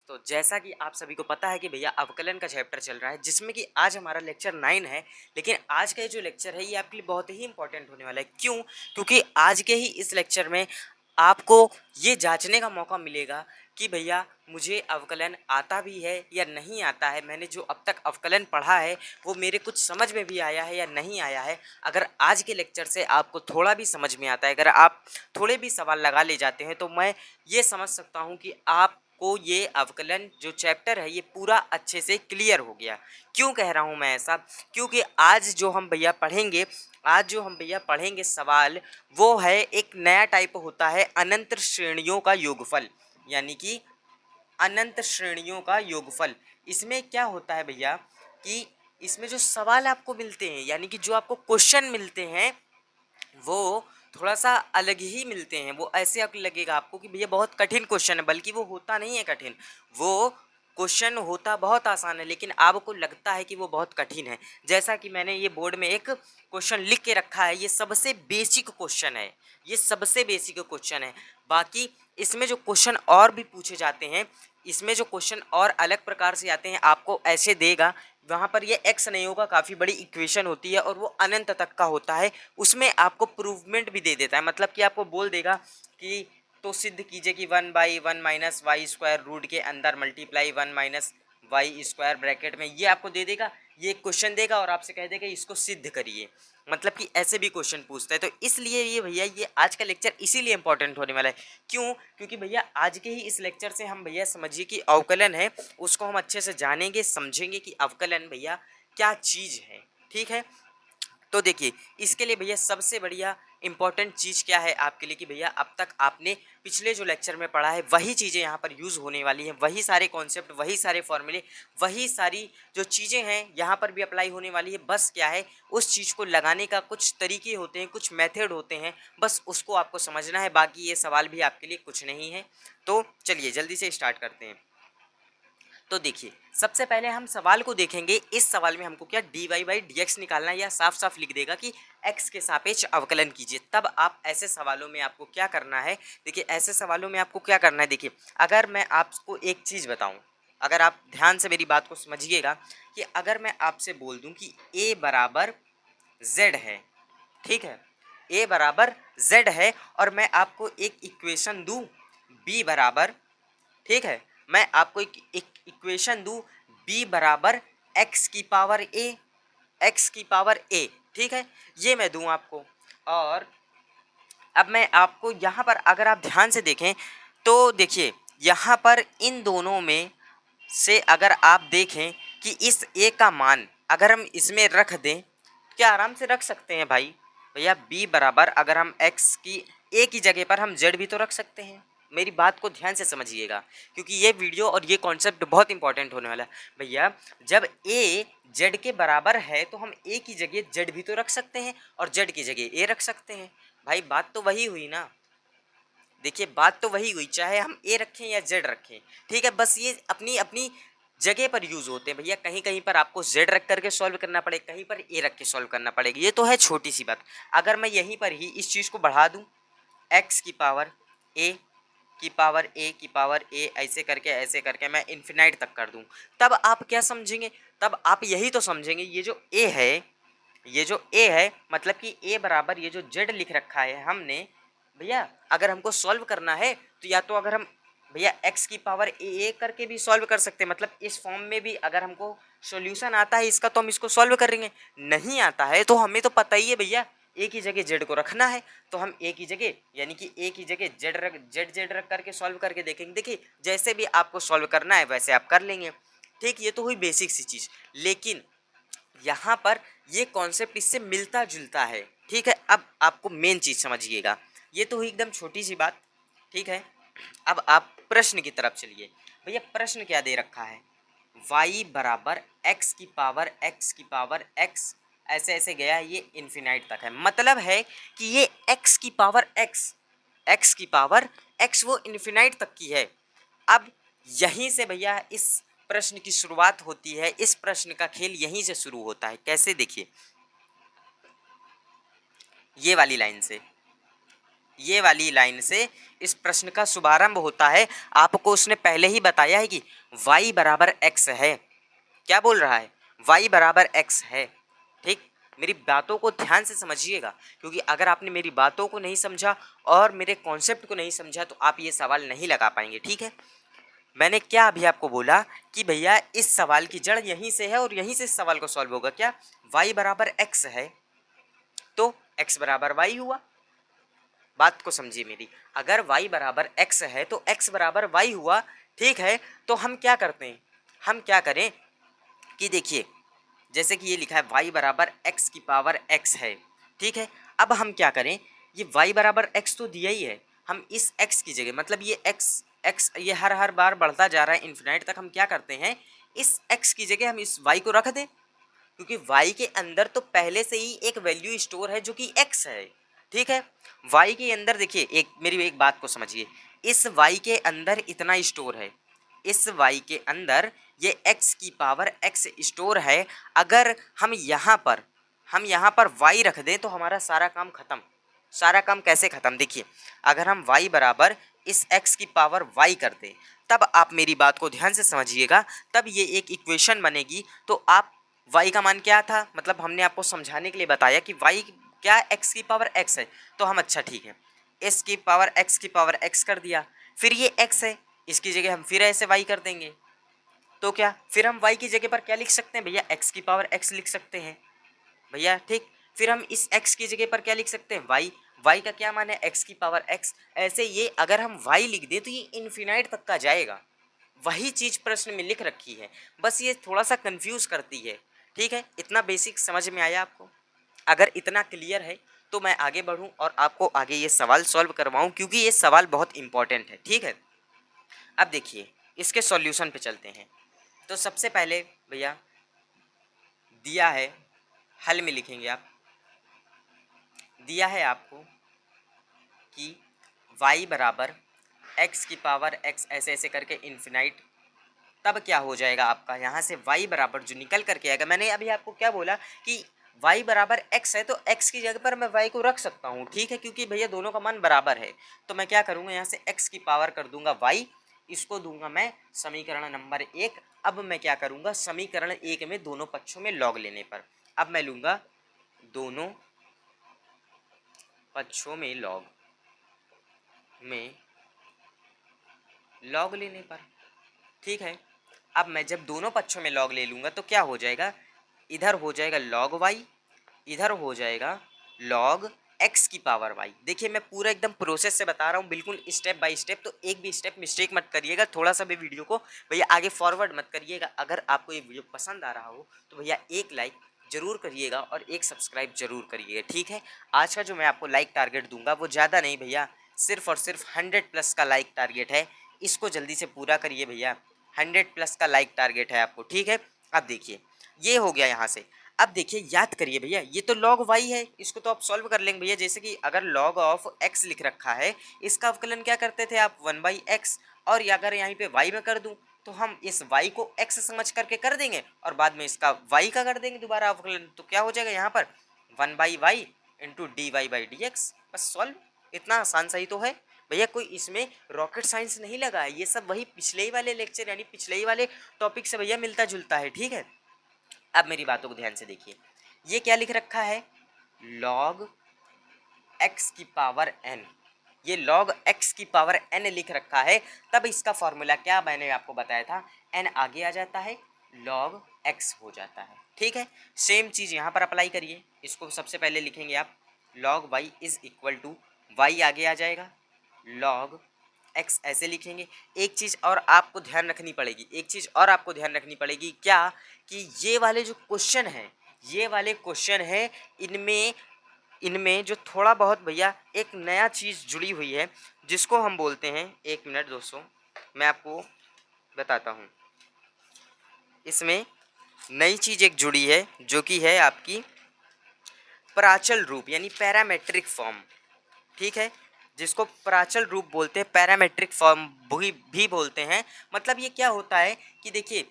तो जैसा कि आप सभी को पता है कि भैया अवकलन का चैप्टर चल रहा है जिसमें कि आज हमारा लेक्चर 9 है। लेकिन आज का ये जो लेक्चर है ये आपके लिए बहुत ही इंपॉर्टेंट होने वाला है। क्यों? क्योंकि आज के ही इस लेक्चर में आपको ये जांचने का मौका मिलेगा कि भैया मुझे अवकलन आता भी है या नहीं आता है। मैंने जो अब तक अवकलन पढ़ा है वो मेरे कुछ समझ में भी आया है या नहीं आया है। अगर आज के लेक्चर से आपको थोड़ा भी समझ में आता है, अगर आप थोड़े भी सवाल लगा ले जाते हैं, तो मैं ये समझ सकता हूँ कि आप को ये अवकलन जो चैप्टर है ये पूरा अच्छे से क्लियर हो गया। क्यों कह रहा हूँ मैं ऐसा? क्योंकि आज जो हम भैया पढ़ेंगे सवाल, वो है एक नया टाइप होता है अनंत श्रेणियों का योगफल, यानी कि अनंत श्रेणियों का योगफल। इसमें क्या होता है भैया कि इसमें जो सवाल आपको मिलते हैं, यानी कि जो आपको क्वेश्चन मिलते हैं, वो थोड़ा सा अलग ही मिलते हैं। वो ऐसे अब लगेगा आपको कि भैया बहुत कठिन क्वेश्चन है, बल्कि वो होता नहीं है कठिन। वो क्वेश्चन होता बहुत आसान है, लेकिन आपको लगता है कि वो बहुत कठिन है। जैसा कि मैंने ये बोर्ड में एक क्वेश्चन लिख के रखा है, ये सबसे बेसिक क्वेश्चन है, ये सबसे बेसिक क्वेश्चन है। बाकी इसमें जो क्वेश्चन और भी पूछे जाते हैं, इसमें जो क्वेश्चन और अलग प्रकार से आते हैं, आपको ऐसे देगा, वहाँ पर ये एक्स नहीं होगा, काफ़ी बड़ी इक्वेशन होती है और वो अनंत तक का होता है। उसमें आपको प्रूवमेंट भी दे देता है, मतलब कि आपको बोल देगा कि तो सिद्ध कीजिए कि 1/1 माइनस वाई स्क्वायर रूट के अंदर multiply 1 minus y square bracket में, ये आपको दे देगा। ये क्वेश्चन देगा और आपसे कह देगा इसको सिद्ध करिए, मतलब कि ऐसे भी क्वेश्चन पूछता है। तो इसलिए ये भैया ये आज का लेक्चर इसीलिए इंपॉर्टेंट होने वाला है। क्यों? क्योंकि भैया आज के ही इस लेक्चर से हम भैया समझिए कि अवकलन है उसको हम अच्छे से जानेंगे, समझेंगे कि अवकलन भैया क्या चीज़ है। ठीक है, तो देखिए इसके लिए भैया सबसे बढ़िया इंपॉर्टेंट चीज़ क्या है आपके लिए कि भैया अब तक आपने पिछले जो लेक्चर में पढ़ा है वही चीज़ें यहाँ पर यूज़ होने वाली हैं, वही सारे कॉन्सेप्ट, वही सारे फॉर्मूले, वही सारी जो चीज़ें हैं यहाँ पर भी अप्लाई होने वाली है। बस क्या है, उस चीज़ को लगाने का कुछ तरीके होते हैं, कुछ मेथड होते हैं, बस उसको आपको समझना है। बाकी ये सवाल भी आपके लिए कुछ नहीं है। तो चलिए जल्दी से स्टार्ट करते हैं। तो देखिए सबसे पहले हम सवाल को देखेंगे। इस सवाल में हमको क्या dy/dx निकालना है, या साफ साफ लिख देगा कि x के सापेक्ष अवकलन कीजिए। तब आप ऐसे सवालों में आपको क्या करना है, देखिए ऐसे सवालों में आपको क्या करना है। देखिए अगर मैं आपको एक चीज़ बताऊं, अगर आप ध्यान से मेरी बात को समझिएगा, कि अगर मैं आपसे बोल दूं कि a बराबर z है, ठीक है, a बराबर z है, और मैं आपको एक इक्वेशन दूं b बराबर, ठीक है, मैं आपको एक इक्वेशन दूं b बराबर x की पावर a, x की पावर a, ठीक है, ये मैं दूं आपको। और अब मैं आपको यहाँ पर अगर आप ध्यान से देखें तो देखिए यहाँ पर इन दोनों में से अगर आप देखें कि इस a का मान अगर हम इसमें रख दें, क्या आराम से रख सकते हैं भाई। भैया b बराबर अगर हम x की a की जगह पर हम z भी तो रख सकते हैं। मेरी बात को ध्यान से समझिएगा, क्योंकि ये वीडियो और ये कॉन्सेप्ट बहुत इंपॉर्टेंट होने वाला है। भैया जब a z के बराबर है तो हम a की जगह z भी तो रख सकते हैं और z की जगह a रख सकते हैं। भाई बात तो वही हुई ना, देखिए बात तो वही हुई, चाहे हम a रखें या z रखें, ठीक है, बस ये अपनी अपनी जगह पर यूज होते हैं। भैया कहीं कहीं पर आपको z रख करके सॉल्व करना पड़ेगा, कहीं पर a रख के सॉल्व करना पड़ेगा, ये तो है छोटी सी बात। अगर मैं यहीं पर ही इस चीज़ को बढ़ा दूं x की पावर a की पावर a की पावर a, ऐसे करके मैं इन्फिनाइट तक कर दूं, तब आप क्या समझेंगे, तब आप यही तो समझेंगे ये जो a है, ये जो a है, मतलब कि a बराबर ये जो z लिख रखा है हमने, भैया अगर हमको सॉल्व करना है तो या तो अगर हम भैया x की पावर a करके भी सॉल्व कर सकते हैं, मतलब इस फॉर्म में भी अगर हमको सॉल्यूशन आता है इसका तो हम इसको सॉल्व करेंगे। नहीं आता है तो हमें तो पता ही है भैया a की जगह z को रखना है, तो हम a की जगह यानी कि a की जगह z रख करके सॉल्व करके देखेंगे। देखिए जैसे भी आपको सॉल्व करना है वैसे आप कर लेंगे, ठीक, ये तो हुई बेसिक सी चीज़। लेकिन यहाँ पर ये कॉन्सेप्ट इससे मिलता जुलता है, ठीक है। अब आपको मेन चीज़ समझिएगा, ये तो हुई एकदम छोटी सी बात, ठीक है। अब आप प्रश्न की तरफ चलिए। भैया प्रश्न क्या दे रखा है, y बराबर x की पावर x, ऐसे ऐसे गया है, ये इन्फिनाइट तक है, मतलब है कि ये x की पावर x वो इन्फिनाइट तक की है। अब यहीं से भैया इस प्रश्न की शुरुआत होती है, इस प्रश्न का खेल यहीं से शुरू होता है। कैसे, देखिए ये वाली लाइन से, ये वाली लाइन से इस प्रश्न का शुभारंभ होता है। आपको उसने पहले ही बताया है कि y बराबर x है। क्या बोल रहा है? y बराबर x है। ठीक, मेरी बातों को ध्यान से समझिएगा, क्योंकि अगर आपने मेरी बातों को नहीं समझा और मेरे कॉन्सेप्ट को नहीं समझा तो आप ये सवाल नहीं लगा पाएंगे। ठीक है, मैंने क्या अभी आपको बोला कि भैया इस सवाल की जड़ यहीं से है और यहीं से इस सवाल को सॉल्व होगा। क्या y बराबर x है तो x बराबर y हुआ। बात को समझिए मेरी, अगर y बराबर x है तो x बराबर y हुआ। ठीक है, तो हम क्या करते हैं, हम क्या करें कि देखिए, जैसे कि ये लिखा है y बराबर x की पावर x है। ठीक है, अब हम क्या करें, ये y बराबर x तो दिया ही है, हम इस x की जगह, मतलब ये x ये हर बार बढ़ता जा रहा है इन्फिनाइट तक, हम क्या करते हैं, इस x की जगह हम इस y को रख दें, क्योंकि y के अंदर तो पहले से ही एक वैल्यू स्टोर है जो कि x है। ठीक है, y के अंदर देखिए, एक मेरी एक बात को समझिए, इस y के अंदर इतना स्टोर है, इस y के अंदर ये x की पावर x स्टोर है। अगर हम यहाँ पर y रख दें तो हमारा सारा काम खत्म। सारा काम कैसे खत्म, देखिए, अगर हम y बराबर इस x की पावर y कर दें, तब आप मेरी बात को ध्यान से समझिएगा, तब ये एक इक्वेशन बनेगी। तो आप y का मान क्या था, मतलब हमने आपको समझाने के लिए बताया कि y क्या x की पावर x है, तो हम अच्छा ठीक है s की पावर x कर दिया, फिर ये x है, इसकी जगह हम फिर ऐसे y कर देंगे, तो क्या फिर हम y की जगह पर क्या लिख सकते हैं भैया, x की पावर x लिख सकते हैं भैया। ठीक, फिर हम इस x की जगह पर क्या लिख सकते हैं, y का क्या मान है, x की पावर x। ऐसे ये अगर हम y लिख दें तो ये इन्फिनाइट तक का जाएगा, वही चीज प्रश्न में लिख रखी है, बस ये थोड़ा सा कंफ्यूज करती है। ठीक है, इतना बेसिक समझ में आया आपको? अगर इतना क्लियर है तो मैं आगे बढ़ूं और आपको आगे ये सवाल सॉल्व करवाऊं, क्योंकि ये सवाल बहुत इंपॉर्टेंट है। ठीक है, अब देखिए इसके सॉल्यूशन पे चलते हैं। तो सबसे पहले भैया दिया है, हल में लिखेंगे आप, दिया है आपको कि y बराबर x की पावर x ऐसे ऐसे करके इन्फिनाइट, तब क्या हो जाएगा आपका, यहाँ से y बराबर जो निकल करके आएगा, मैंने अभी आपको क्या बोला कि y बराबर x है तो x की जगह पर मैं y को रख सकता हूँ। ठीक है, क्योंकि भैया दोनों का मान बराबर है, तो मैं क्या करूँगा, यहाँ से x की पावर कर दूंगा y, इसको दूंगा मैं समीकरण नंबर 1। अब मैं क्या करूँगा, समीकरण 1 में दोनों पक्षों में लॉग लेने पर, अब मैं लूँगा दोनों पक्षों में लॉग लेने पर। ठीक है, अब मैं जब दोनों पक्षों में लॉग ले लूँगा तो क्या हो जाएगा, इधर हो जाएगा लॉग y, इधर हो जाएगा लॉग x की पावर y। देखिए मैं पूरा एकदम प्रोसेस से बता रहा हूँ, बिल्कुल स्टेप बाय स्टेप, तो एक भी स्टेप मिस्टेक मत करिएगा, थोड़ा सा भी वीडियो को भैया आगे फॉरवर्ड मत करिएगा। अगर आपको ये वीडियो पसंद आ रहा हो तो भैया एक लाइक जरूर करिएगा और एक सब्सक्राइब जरूर करिएगा। ठीक है, आज का जो मैं आपको लाइक टारगेट दूंगा वो ज़्यादा नहीं भैया, सिर्फ और सिर्फ 100+ का लाइक टारगेट है, इसको जल्दी से पूरा करिए भैया। 100+ का लाइक टारगेट है आपको। ठीक है, अब देखिए ये हो गया यहाँ से। अब देखिए याद करिए भैया, ये तो log y है, इसको तो आप सॉल्व कर लेंगे भैया। जैसे कि अगर log ऑफ x लिख रखा है, इसका अवकलन क्या करते थे आप, 1/x, और अगर यहाँ पे y में कर दूं तो हम इस y को x समझ करके कर देंगे और बाद में इसका y का कर देंगे दोबारा अवकलन, तो क्या हो जाएगा यहाँ पर 1/y इंटू dy/dx, बस सॉल्व। इतना आसान सही तो है भैया, कोई इसमें रॉकेट साइंस नहीं लगा है, ये सब वही पिछले ही वाले लेक्चर यानी पिछले ही वाले टॉपिक से भैया मिलता जुलता है। ठीक है, अब मेरी बातों को ध्यान से देखिए, ये क्या लिख रखा है, log x की पावर n, ये log x की पावर n लिख रखा है, तब इसका फॉर्मूला क्या मैंने आपको बताया था, n आगे आ जाता है log x हो जाता है। ठीक है, सेम चीज़ यहाँ पर अप्लाई करिए, इसको सबसे पहले लिखेंगे आप log y is equal to y आगे आ जाएगा log x ऐसे लिखेंगे। एक चीज़ और आपको ध्यान रखनी पड़ेगी, एक चीज़ और आपको ध्यान रखनी पड़ेगी, क्या कि ये वाले जो क्वेश्चन हैं, ये वाले क्वेश्चन हैं, इनमें इनमें जो थोड़ा बहुत भैया एक नया चीज़ जुड़ी हुई है जिसको हम बोलते हैं, एक मिनट दोस्तों मैं आपको बताता हूँ, इसमें नई चीज़ एक जुड़ी है जो कि है आपकी प्राचल रूप यानी पैरामेट्रिक फॉर्म। ठीक है, जिसको प्राचल रूप बोलते हैं, पैरामेट्रिक फॉर्म भी बोलते हैं। मतलब ये क्या होता है कि देखिए,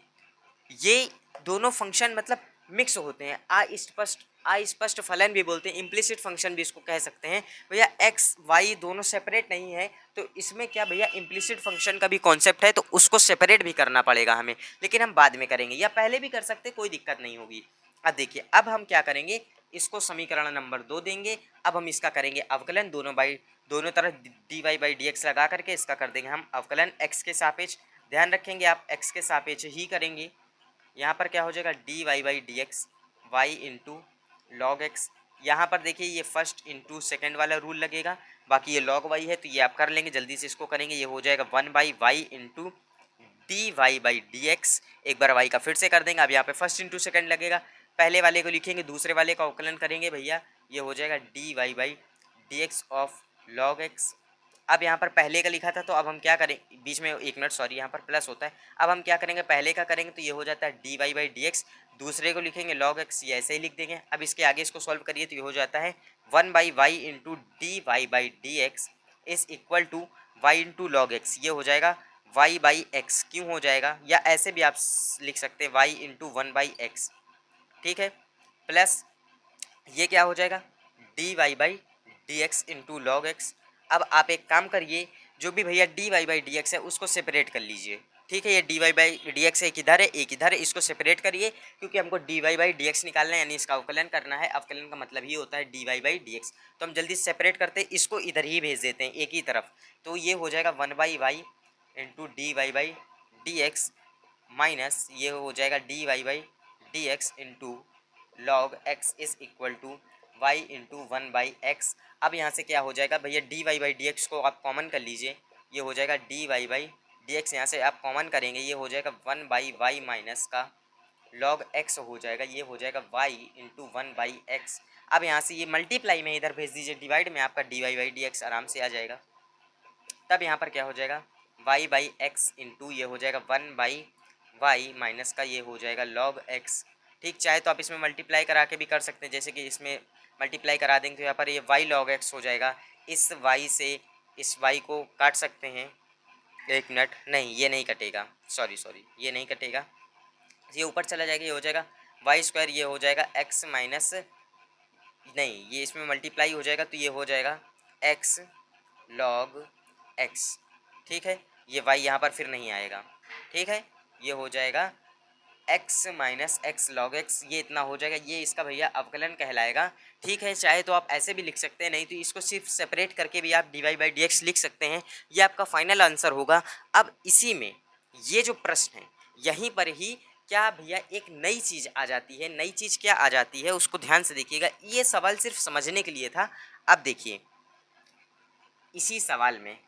ये दोनों फंक्शन मतलब मिक्स होते हैं, अस्पष्ट अस्पष्ट फलन भी बोलते हैं, इम्प्लिसिट फंक्शन भी इसको कह सकते हैं भैया। एक्स वाई दोनों सेपरेट नहीं है तो इसमें क्या भैया इम्प्लिसिट फंक्शन का भी कॉन्सेप्ट है, तो उसको सेपरेट भी करना पड़ेगा हमें, लेकिन हम बाद में करेंगे या पहले भी कर सकते, कोई दिक्कत नहीं होगी। अब देखिए अब हम क्या करेंगे, इसको समीकरण नंबर 2 देंगे। अब हम इसका करेंगे अवकलन, दोनों तरफ d y by d x लगा करके इसका कर देंगे हम अवकलन एक्स के सापेक्ष। ध्यान रखेंगे आप एक्स के सापेक्ष ही करेंगे। यहाँ पर क्या हो जाएगा d y by d x y into log x. यहाँ पर देखिए ये फर्स्ट इंटू सेकेंड वाला रूल लगेगा, बाकी ये लॉग वाई है तो ये आप कर लेंगे, जल्दी से इसको करेंगे। ये हो जाएगा 1/y into d y by d x. एक बार वाई का फिर से कर देंगे, अब यहाँ पे फर्स्ट इंटू सेकेंड लगेगा, पहले वाले को लिखेंगे दूसरे वाले का अवकलन करेंगे भैया, ये हो जाएगा d y by d x of log x. अब यहाँ पर पहले का लिखा था तो अब हम क्या करें, बीच में एक मिनट सॉरी यहाँ पर प्लस होता है, अब हम क्या करेंगे पहले का करेंगे तो ये हो जाता है d y by d x, दूसरे को लिखेंगे लॉग एक्स, ये ऐसे ही लिख देंगे। अब इसके आगे इसको सॉल्व करिए तो ये हो जाता है 1/y into d y by d x is equal to y into log x, ये हो जाएगा y बाई एक्स। क्यों हो जाएगा, या ऐसे भी आप लिख सकते हैं y इंटू 1/x, ठीक है, प्लस ये क्या हो जाएगा d y by d x into log x. अब आप एक काम करिए, जो भी भैया d y by d x है उसको सेपरेट कर लीजिए, ठीक है। ये d y by d x एक इधर है एक इधर है, इसको सेपरेट करिए क्योंकि हमको d y by d x निकालना है, यानी इसका अवकलन करना है। अवकलन का मतलब ही होता है d y by d x, तो हम जल्दी सेपरेट करते हैं, इसको इधर ही भेज देते हैं एक ही तरफ। तो ये हो जाएगा 1/y into d y by d x minus ये हो जाएगा d y by d x into log x is equal to y into 1/x। अब यहाँ से क्या हो जाएगा भैया d y by d x को आप कॉमन कर लीजिए, ये हो जाएगा d y by d x, यहाँ से आप कॉमन करेंगे ये हो जाएगा 1/y माइनस का लॉग एक्स हो जाएगा, ये हो जाएगा y इंटू 1/x। अब यहाँ से ये मल्टीप्लाई में इधर भेज दीजिए, डिवाइड में आपका d y by d x आराम से आ जाएगा। तब यहाँ पर क्या हो जाएगा y बाई एक्स इंटू ये हो जाएगा 1/y माइनस का ये हो जाएगा log x, ठीक। चाहे तो आप इसमें मल्टीप्लाई करा के भी कर सकते हैं, जैसे कि इसमें मल्टीप्लाई करा देंगे तो यहाँ पर ये y log x हो जाएगा। इस y से इस y को काट सकते हैं, एक मिनट, नहीं ये नहीं कटेगा, सॉरी ये नहीं कटेगा, ये ऊपर चला जाएगा, ये हो जाएगा वाई स्क्वायर, ये हो जाएगा x माइनस, नहीं ये इसमें मल्टीप्लाई हो जाएगा तो ये हो जाएगा x log x, ठीक है। ये y यहाँ पर फिर नहीं आएगा, ठीक है, ये हो जाएगा x minus x log x, ये इतना हो जाएगा, ये इसका भैया अवकलन कहलाएगा, ठीक है। चाहे तो आप ऐसे भी लिख सकते हैं, नहीं तो इसको सिर्फ सेपरेट करके भी आप d y by d x लिख सकते हैं, ये आपका फाइनल आंसर होगा। अब इसी में ये जो प्रश्न है यहीं पर ही क्या भैया एक नई चीज़ आ जाती है, नई चीज़ क्या आ जाती है उसको ध्यान से देखिएगा, ये सवाल सिर्फ समझने के लिए था। अब देखिए इसी सवाल में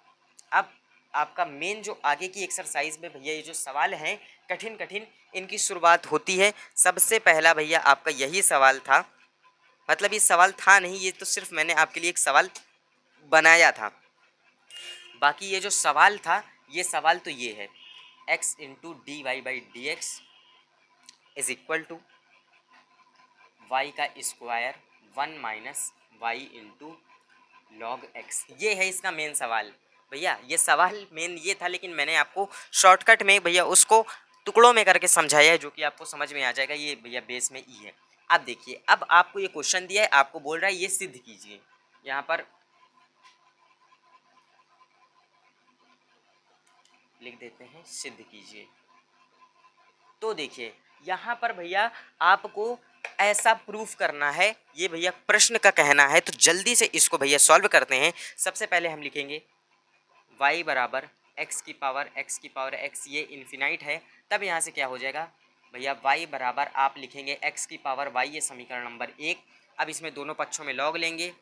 अब आपका मेन जो आगे की एक्सरसाइज में भैया ये जो सवाल हैं कठिन कठिन इनकी शुरुआत होती है। सबसे पहला भैया आपका यही सवाल था, मतलब ये सवाल था नहीं, ये तो सिर्फ मैंने आपके लिए एक सवाल बनाया था। बाकी ये जो सवाल था ये सवाल तो ये है x into d y by d x is equal to y का square 1 minus y into log x, ये है इसका मेन सवाल भैया। ये सवाल मेन ये था, लेकिन मैंने आपको शॉर्टकट में भैया उसको टुकड़ों में करके समझाया है, जो कि आपको समझ में आ जाएगा। ये भैया बेस में ई है। अब देखिए अब आपको ये क्वेश्चन दिया है, आपको बोल रहा है ये सिद्ध कीजिए, यहाँ पर लिख देते हैं सिद्ध कीजिए। तो देखिए यहाँ पर भैया आपको ऐसा प्रूफ करना है, ये भैया प्रश्न का कहना है, तो जल्दी से इसको भैया सॉल्व करते हैं। सबसे पहले हम लिखेंगे y बराबर x की पावर x, ये इन्फिनाइट है। तब यहाँ से क्या हो जाएगा भैया y बराबर आप लिखेंगे x की पावर y, ये समीकरण नंबर 1। अब इसमें दोनों पक्षों में लॉग लेंगे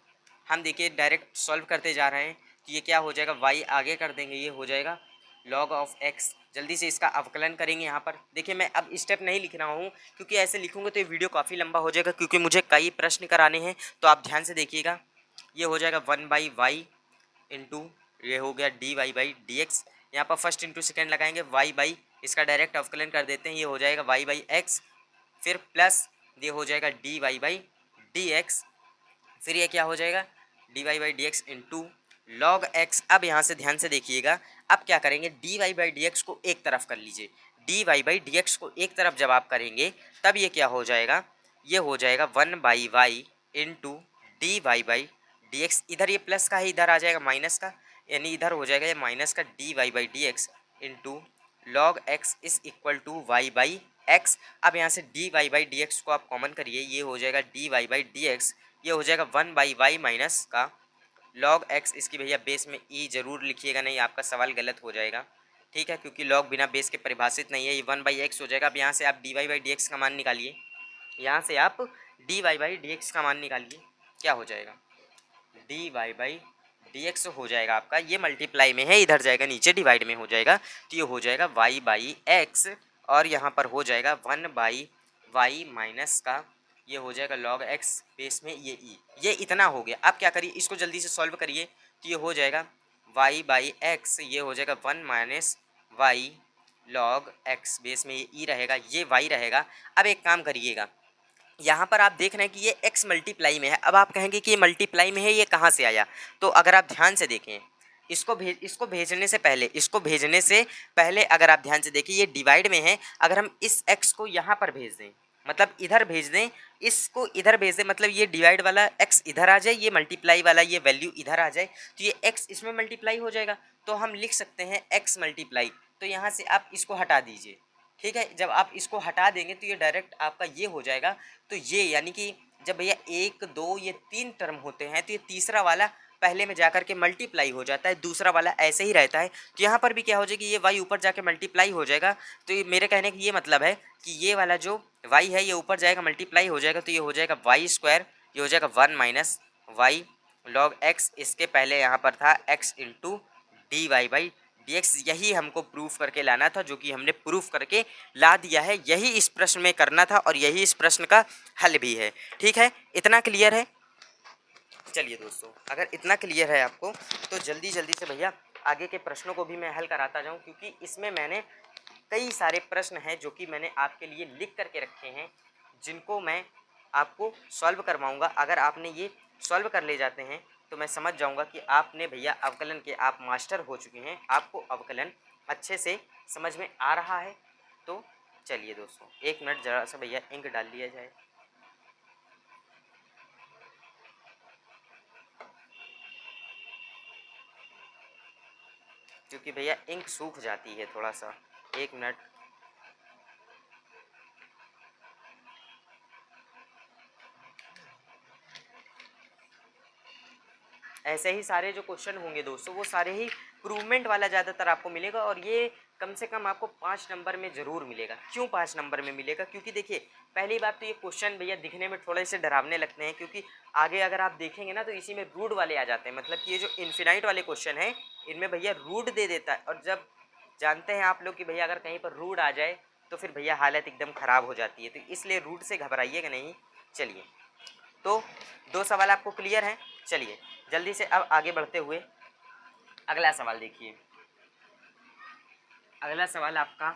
हम, देखिए डायरेक्ट सॉल्व करते जा रहे हैं तो ये क्या हो जाएगा y आगे कर देंगे, ये हो जाएगा log ऑफ x। जल्दी से इसका अवकलन करेंगे। यहाँ पर देखिए मैं अब स्टेप नहीं लिख रहा हूँ क्योंकि ऐसे लिखूँगा तो ये वीडियो काफ़ी लंबा हो जाएगा, क्योंकि मुझे कई प्रश्न कराने हैं, तो आप ध्यान से देखिएगा। ये हो जाएगा 1/y इंटू ये हो गया d y by d x, यहाँ पर फर्स्ट इंटू सेकेंड लगाएंगे y बाई, इसका डायरेक्ट अवकलन कर देते हैं, ये हो जाएगा y बाई एक्स, फिर प्लस ये हो जाएगा d y by d x, फिर ये क्या हो जाएगा d y by d x into log x. अब यहाँ से ध्यान से देखिएगा, अब क्या करेंगे d y by d x को एक तरफ कर लीजिए, d y by d x को एक तरफ जब आप करेंगे तब ये क्या हो जाएगा ये हो जाएगा 1/y into d y by d x. इधर ये प्लस का है, इधर आ जाएगा माइनस का, यानी इधर हो जाएगा ये माइनस का d y by d x into log x is equal to y by x. अब यहाँ से d y by d x को आप कॉमन करिए, ये हो जाएगा d y by d x, ये हो जाएगा 1/y माइनस का लॉग एक्स। इसकी भैया बेस में ई जरूर लिखिएगा, नहीं आपका सवाल गलत हो जाएगा, ठीक है, क्योंकि लॉग बिना बेस के परिभाषित नहीं है। ये 1/x हो जाएगा। अब यहाँ से आप d y by d x का मान निकालिए, यहाँ से आप d y by d x का मान निकालिए, क्या हो जाएगा d y by d x हो जाएगा आपका, ये मल्टीप्लाई में है, इधर जाएगा नीचे डिवाइड में हो जाएगा, तो ये हो जाएगा वाई बाई एक्स, और यहाँ पर हो जाएगा 1/y माइनस का, ये हो जाएगा log x बेस में ये ई। ये इतना हो गया। अब क्या करिए, इसको जल्दी से सॉल्व करिए, तो ये हो जाएगा y बाई एक्स, ये हो जाएगा 1 minus y log x base में ये ई रहेगा, ये y रहेगा। अब एक काम करिएगा, यहाँ पर आप देख रहे हैं कि ये x मल्टीप्लाई में है। अब आप कहेंगे कि ये मल्टीप्लाई में है, ये कहाँ से आया? तो अगर आप ध्यान से देखें, इसको भेजने से पहले अगर आप ध्यान से देखिए, ये डिवाइड में है। अगर हम इस x को यहाँ पर भेज दें, मतलब इधर भेज दें, इसको इधर भेज दें, मतलब ये डिवाइड वाला x इधर आ जाए, ये मल्टीप्लाई वाला ये वैल्यू इधर आ जाए, तो ये x इसमें मल्टीप्लाई हो जाएगा। तो हम लिख सकते हैं x मल्टीप्लाई। तो यहाँ से आप इसको हटा दीजिए, ठीक है। जब आप इसको हटा देंगे तो ये डायरेक्ट आपका ये हो जाएगा। तो ये यानी कि जब भैया 1 2 ये 3 टर्म होते हैं, तो ये तीसरा वाला पहले में जाकर के मल्टीप्लाई हो जाता है, दूसरा वाला ऐसे ही रहता है। तो यहाँ पर भी क्या हो जाएगी, ये y ऊपर जाके मल्टीप्लाई हो जाएगा। तो ये मेरे कहने का ये मतलब है कि ये वाला जो y है ये ऊपर जाएगा मल्टीप्लाई हो जाएगा, तो ये हो जाएगा वाई स्क्वायर, ये हो जाएगा 1 माइनस वाई लॉग एक्स। इसके पहले यहाँ पर था x into d y by d x. यही हमको प्रूफ करके लाना था, जो कि हमने प्रूफ करके ला दिया है। यही इस प्रश्न में करना था और यही इस प्रश्न का हल भी है, ठीक है। इतना क्लियर है? चलिए दोस्तों, अगर इतना क्लियर है आपको तो जल्दी जल्दी से भैया आगे के प्रश्नों को भी मैं हल कराता जाऊं, क्योंकि इसमें मैंने कई सारे प्रश्न हैं जो कि मैंने आपके लिए लिख करके रखे हैं, जिनको मैं आपको सॉल्व करवाऊंगा। अगर आपने ये सॉल्व कर ले जाते हैं तो मैं समझ जाऊंगा कि आपने भैया अवकलन के आप मास्टर हो चुके हैं, आपको अवकलन अच्छे से समझ में आ रहा है। तो चलिए दोस्तों, 1 मिनट ज़रा सा भैया इंक डाल लिया जाए। क्योंकि भैया इंक सूख जाती है थोड़ा सा, 1 मिनट। ऐसे ही सारे जो क्वेश्चन होंगे दोस्तों, वो सारे ही प्रूवमेंट वाला ज़्यादातर आपको मिलेगा, और ये कम से कम आपको 5 नंबर में ज़रूर मिलेगा। क्यों 5 नंबर में मिलेगा? क्योंकि देखिए, पहली बात तो ये क्वेश्चन भैया दिखने में थोड़े से डरावने लगते हैं, क्योंकि आगे अगर आप देखेंगे ना तो इसी में रूट वाले आ जाते हैं। मतलब कि ये जो इन्फिनाइट वाले क्वेश्चन हैं, इनमें भैया रूट दे देता है, और जब जानते हैं आप लोग कि भैया अगर कहीं पर रूट आ जाए तो फिर भैया हालत एकदम ख़राब हो जाती है। तो इसलिए रूट से घबराइएगा नहीं। चलिए, तो 2 सवाल आपको क्लियर हैं। चलिए जल्दी से अब आगे बढ़ते हुए अगला सवाल देखिए। अगला सवाल आपका,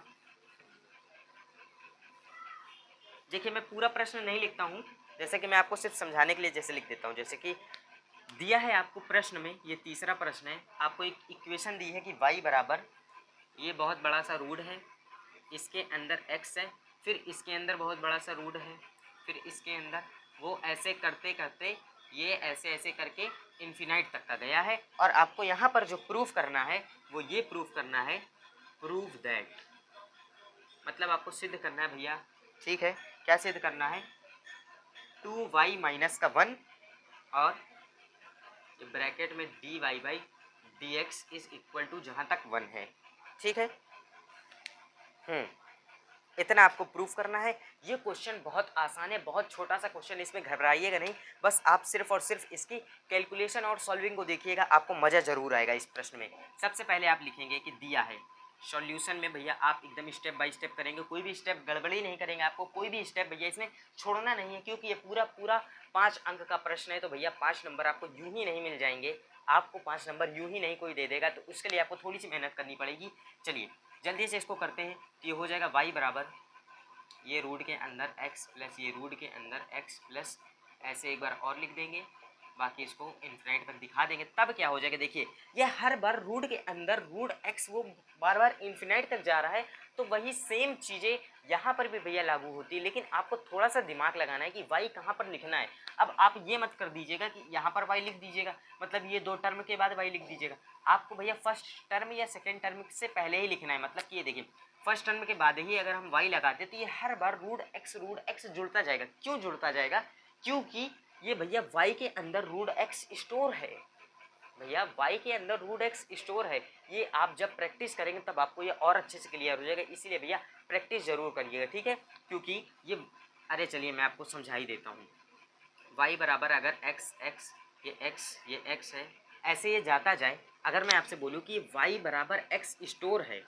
देखिए मैं पूरा प्रश्न नहीं लिखता हूँ, जैसे कि मैं आपको सिर्फ समझाने के लिए जैसे लिख देता हूँ। जैसे कि दिया है आपको प्रश्न में, ये तीसरा प्रश्न है, आपको एक इक्वेशन दी है कि y बराबर, ये बहुत बड़ा सा रूट है, इसके अंदर x है, फिर इसके अंदर बहुत बड़ा सा रूट है, फिर इसके अंदर, वो ऐसे करते करते ये ऐसे ऐसे करके इन्फिनाइट तक का गया है। और आपको यहाँ पर जो प्रूफ करना है वो ये प्रूफ करना है, प्रूव दैट, मतलब आपको सिद्ध करना है भैया, ठीक है। क्या सिद्ध करना है? 2y माइनस का 1 और ब्रैकेट में dy by d x is equal to जहाँ तक 1 है, ठीक है। इतना आपको प्रूफ करना है। ये क्वेश्चन बहुत आसान है, बहुत छोटा सा क्वेश्चन, इसमें घबराइएगा नहीं। बस आप सिर्फ और सिर्फ इसकी कैलकुलेशन और सॉल्विंग को देखिएगा, आपको मज़ा ज़रूर आएगा इस प्रश्न में। सबसे पहले आप लिखेंगे कि दिया है, सॉल्यूशन में भैया आप एकदम स्टेप बाय स्टेप करेंगे, कोई भी स्टेप गड़बड़ी नहीं करेंगे। आपको कोई भी स्टेप भैया इसमें छोड़ना नहीं है, क्योंकि ये पूरा पूरा 5 अंक का प्रश्न है। तो भैया 5 नंबर आपको यूं ही नहीं मिल जाएंगे, आपको 5 नंबर यूं ही नहीं कोई दे देगा, तो उसके लिए आपको थोड़ी सी मेहनत करनी पड़ेगी। चलिए जल्दी से इसको करते हैं। तो ये हो जाएगा y बराबर, ये रूट के अंदर x प्लस ये रूट के अंदर x प्लस, ऐसे एक बार और लिख देंगे, बाकी इसको इन्फिनाइट तक दिखा देंगे, तब क्या हो जाएगा, देखिए ये हर बार रूट के अंदर रूट एक्स वो बार बार इन्फिनाइट तक जा रहा है, तो वही सेम चीज़ें यहाँ पर भी भैया लागू होती है। लेकिन आपको थोड़ा सा दिमाग लगाना है कि वाई कहाँ पर लिखना है। अब आप ये मत कर दीजिएगा कि यहाँ पर वाई लिख दीजिएगा, मतलब ये 2 टर्म के बाद वाई लिख दीजिएगा। आपको भैया फर्स्ट टर्म या सेकेंड टर्म से पहले ही लिखना है, मतलब कि ये देखिए फर्स्ट टर्म के बाद ही अगर हम वाई लगाते तो ये हर बार रूट एक्स जुड़ता जाएगा। क्यों जुड़ता जाएगा, क्योंकि ये भैया y के अंदर रूट x स्टोर है, भैया y के अंदर रूट x स्टोर है। ये आप जब प्रैक्टिस करेंगे तब आपको ये और अच्छे से क्लियर हो जाएगा, इसीलिए भैया प्रैक्टिस जरूर करिएगा, ठीक है। क्योंकि ये अरे चलिए मैं आपको समझा ही देता हूँ। y बराबर अगर ये x है, ऐसे ये जाता जाए। अगर मैं आपसे बोलूँ कि y बराबर x स्टोर है,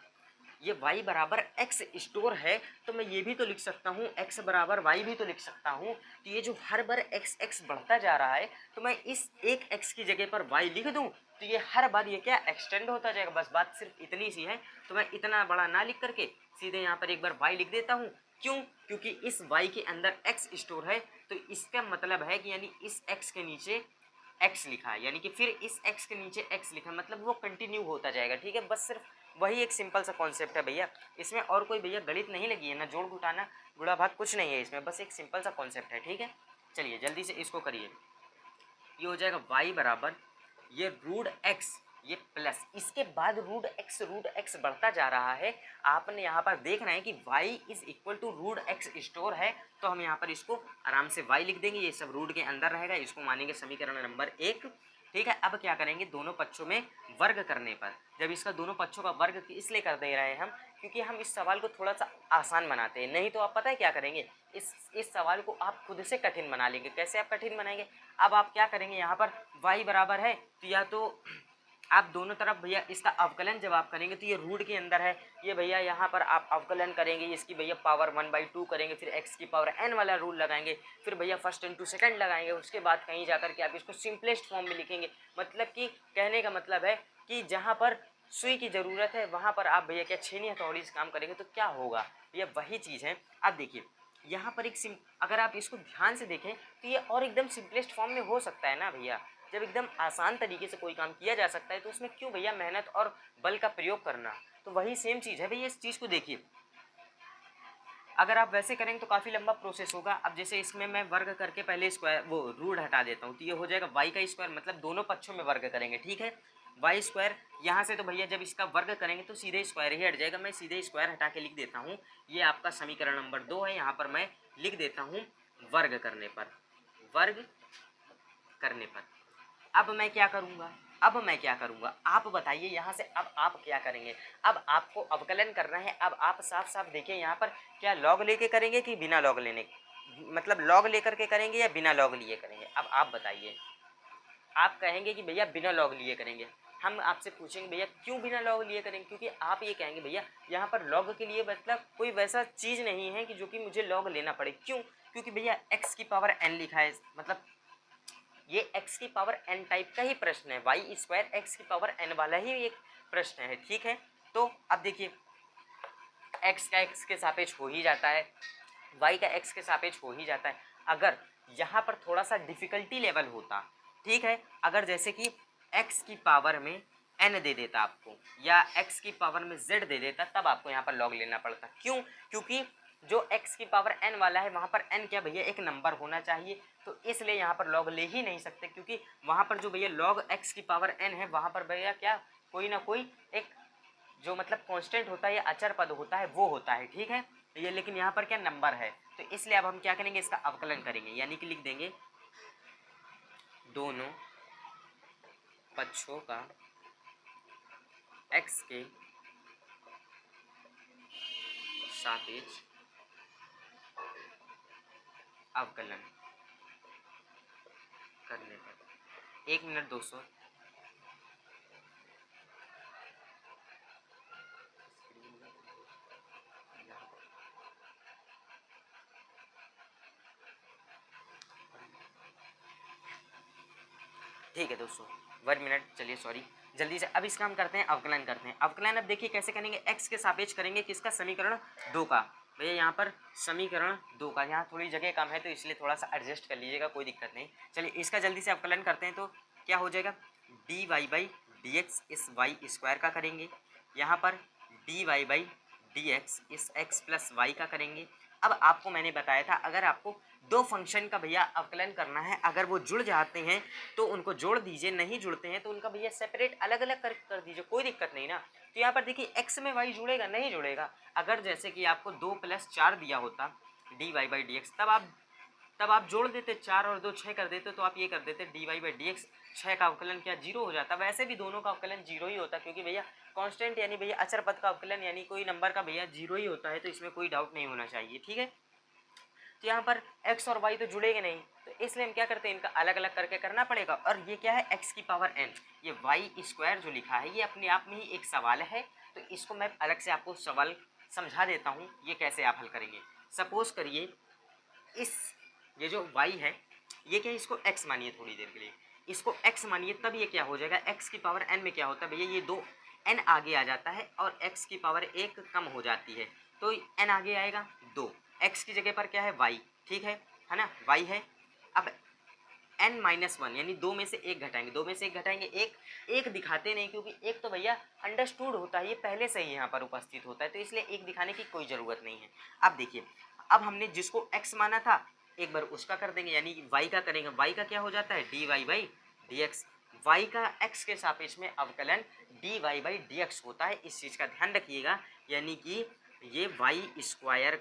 ये y बराबर x स्टोर है, तो मैं ये भी तो लिख सकता हूँ x बराबर y भी तो लिख सकता हूँ। तो ये जो हर बार x बढ़ता जा रहा है, तो मैं इस एक x की जगह पर y लिख दूँ तो ये हर बार ये क्या एक्सटेंड होता जाएगा। बस बात सिर्फ इतनी सी है। तो मैं इतना बड़ा ना लिख करके सीधे यहाँ पर एक बार y लिख देता हूँ। क्यों, क्योंकि इस y के अंदर x स्टोर है, तो इसका मतलब है कि यानी इस x के नीचे x लिखा है, यानी कि फिर इस x के नीचे x लिखा, मतलब वो कंटिन्यू होता जाएगा, ठीक है। बस सिर्फ वही एक सिंपल सा कॉन्सेप्ट है भैया, इसमें और कोई भैया गणित नहीं लगी है, ना जोड़ घटाना गुणा भाग कुछ नहीं है इसमें, बस एक सिंपल सा कॉन्सेप्ट है, ठीक है। चलिए जल्दी से इसको करिए। ये हो जाएगा y बराबर ये रूट x, ये प्लस इसके बाद रूट x बढ़ता जा रहा है। आपने यहाँ पर देखना है कि y is equal to root x स्टोर है, तो हम यहाँ पर इसको आराम से y लिख देंगे, ये सब रूट के अंदर रहेगा, इसको मानेंगे समीकरण नंबर 1, ठीक है। अब क्या करेंगे, दोनों पक्षों में वर्ग करने पर, जब इसका दोनों पक्षों का वर्ग इसलिए कर दे रहे हैं हम क्योंकि हम इस सवाल को थोड़ा सा आसान बनाते हैं, नहीं तो आप पता है क्या करेंगे, इस सवाल को आप खुद से कठिन बना लेंगे। कैसे आप कठिन बनाएंगे, अब आप क्या करेंगे, यहाँ पर y बराबर है तो या तो आप दोनों तरफ भैया इसका अवकलन जब आप करेंगे तो ये रूट के अंदर है, ये भैया यहाँ पर आप अवकलन करेंगे, इसकी भैया पावर 1/2 करेंगे, फिर x की पावर n वाला रूल लगाएंगे, फिर भैया फर्स्ट इंटू सेकंड लगाएंगे, उसके बाद कहीं जाकर के आप इसको सिंपलेस्ट फॉर्म में लिखेंगे। मतलब कि कहने का मतलब है कि जहाँ पर सुई की ज़रूरत है वहाँ पर आप भैया क्या छेनी हथौड़ी से काम करेंगे तो क्या होगा, ये वही चीज़ है। अब देखिए यहाँ पर अगर आप इसको ध्यान से देखें तो ये और एकदम सिंपलेस्ट फॉर्म में हो सकता है ना भैया। जब एकदम आसान तरीके से कोई काम किया जा सकता है तो उसमें क्यों भैया मेहनत और बल का प्रयोग करना। तो वही सेम चीज़ है भैया, इस चीज़ को देखिए, अगर आप वैसे करेंगे तो काफ़ी लंबा प्रोसेस होगा। अब जैसे इसमें मैं वर्ग करके पहले स्क्वायर वो रूट हटा देता हूँ तो ये हो जाएगा y का स्क्वायर, मतलब दोनों पक्षों में वर्ग करेंगे, ठीक है। वाई स्क्वायर यहाँ से तो भैया जब इसका वर्ग करेंगे तो सीधे स्क्वायर ही हट जाएगा, मैं सीधे स्क्वायर हटा के लिख देता हूँ। ये आपका समीकरण नंबर 2 है, यहाँ पर मैं लिख देता हूँ वर्ग करने पर, वर्ग करने पर। अब मैं क्या करूँगा, आप बताइए यहाँ से। अब आप क्या करेंगे, अब आपको अवकलन करना है। अब आप साफ साफ देखिए यहाँ पर क्या लॉग लेके करेंगे कि बिना लॉग लेने, मतलब लॉग लेकर के करेंगे या बिना लॉग लिए करेंगे। अब आप बताइए, आप कहेंगे कि भैया बिना लॉग लिए करेंगे। हम आपसे पूछेंगे भैया क्यों बिना लॉग लिए करेंगे, क्योंकि आप ये कहेंगे भैया यहाँ पर लॉग के लिए मतलब कोई वैसा चीज़ नहीं है कि जो कि मुझे लॉग लेना पड़े। क्यों, क्योंकि भैया x की पावर n लिखा है, मतलब ये x की पावर n टाइप का ही प्रश्न है, वाई स्क्वायर एक्स की पावर n वाला ही एक प्रश्न है, ठीक है। तो अब देखिए x का x के सापेक्ष हो ही जाता है, y का x के सापेक्ष हो ही जाता है। अगर यहाँ पर थोड़ा सा डिफ़िकल्टी लेवल होता, ठीक है, अगर जैसे कि x की पावर में n दे देता आपको या x की पावर में z दे देता, तब आपको यहाँ पर log लेना पड़ता। क्यों, क्योंकि जो x की पावर n वाला है वहाँ पर n क्या भैया एक नंबर होना चाहिए, तो इसलिए यहाँ पर log ले ही नहीं सकते, क्योंकि वहाँ पर जो भैया log x की पावर n है वहाँ पर भैया क्या कोई ना कोई एक जो मतलब कांस्टेंट होता है या अचर पद होता है वो होता है, ठीक है। ये लेकिन यहाँ पर क्या नंबर है, तो इसलिए अब हम क्या करेंगे, इसका अवकलन करेंगे, यानी कि लिख देंगे दोनों पक्षों का x के सापेक्ष अवकलन करने पर 1 मिनट 200। ठीक है दोस्तों, 1 मिनट, चलिए सॉरी, जल्दी से अब इसका हम करते हैं अवकलन करते हैं। अवकलन अब देखिए कैसे करेंगे, x के सापेक्ष करेंगे, किसका, समीकरण 2 का, भैया यहाँ पर समीकरण 2 का, यहाँ थोड़ी जगह कम है तो इसलिए थोड़ा सा एडजस्ट कर लीजिएगा, कोई दिक्कत नहीं। चलिए इसका जल्दी से अवकलन करते हैं तो क्या हो जाएगा, d y by d x इस वाई स्क्वायर का करेंगे, यहाँ पर d y by d x इस एक्स प्लस वाई का करेंगे। अब आपको मैंने बताया था अगर आपको दो फंक्शन का भैया अवकलन करना है, अगर वो जुड़ जाते हैं तो उनको जोड़ दीजिए, नहीं जुड़ते हैं तो उनका भैया सेपरेट अलग अलग कर दीजिए, कोई दिक्कत नहीं ना। तो यहाँ पर देखिए x में y जुड़ेगा, नहीं जुड़ेगा। अगर जैसे कि आपको 2 + 4 दिया होता d y by d x, तब आप जोड़ देते 4 और 2 6 कर देते, तो आप ये कर देते d y by d x, 6 का अवकलन क्या 0 हो जाता। वैसे भी दोनों का अवकलन 0 ही होता, क्योंकि भैया कांस्टेंट यानी भैया अचर पद का अवकलन यानी कोई नंबर का भैया 0 ही होता है, तो इसमें कोई डाउट नहीं होना चाहिए, ठीक है। तो यहाँ पर x और y तो जुड़ेंगे नहीं, तो इसलिए हम क्या करते हैं, इनका अलग अलग करके करना पड़ेगा। और ये क्या है, x की पावर n, ये y स्क्वायर जो लिखा है ये अपने आप में ही एक सवाल है, तो इसको मैं अलग से आपको सवाल समझा देता हूँ ये कैसे आप हल करेंगे। सपोज करिए इस ये जो y है ये क्या है, इसको x मानिए थोड़ी देर के लिए, इसको x मानिए, तब ये क्या हो जाएगा, x की पावर n में क्या होता है भैया, ये 2 n आगे आ जाता है और x की पावर 1 कम हो जाती है, तो n आगे आएगा 2, x की जगह पर क्या है y, ठीक है ना, y है। अब n-1 यानी 2 में से 1 घटाएंगे, 2 में से 1 घटाएंगे, एक दिखाते नहीं, क्योंकि एक तो भैया अंडरस्टूड होता है, ये पहले से ही यहाँ पर उपस्थित होता है, तो इसलिए एक दिखाने की कोई ज़रूरत नहीं है। अब देखिए, अब हमने जिसको x माना था एक बार उसका कर देंगे, यानी कि y का करेंगे, y का क्या हो जाता है d y by d x, y का x के सापेक्ष में अवकलन d y by d x होता है, इस चीज़ का ध्यान रखिएगा। यानी कि ये वाई स्क्वायर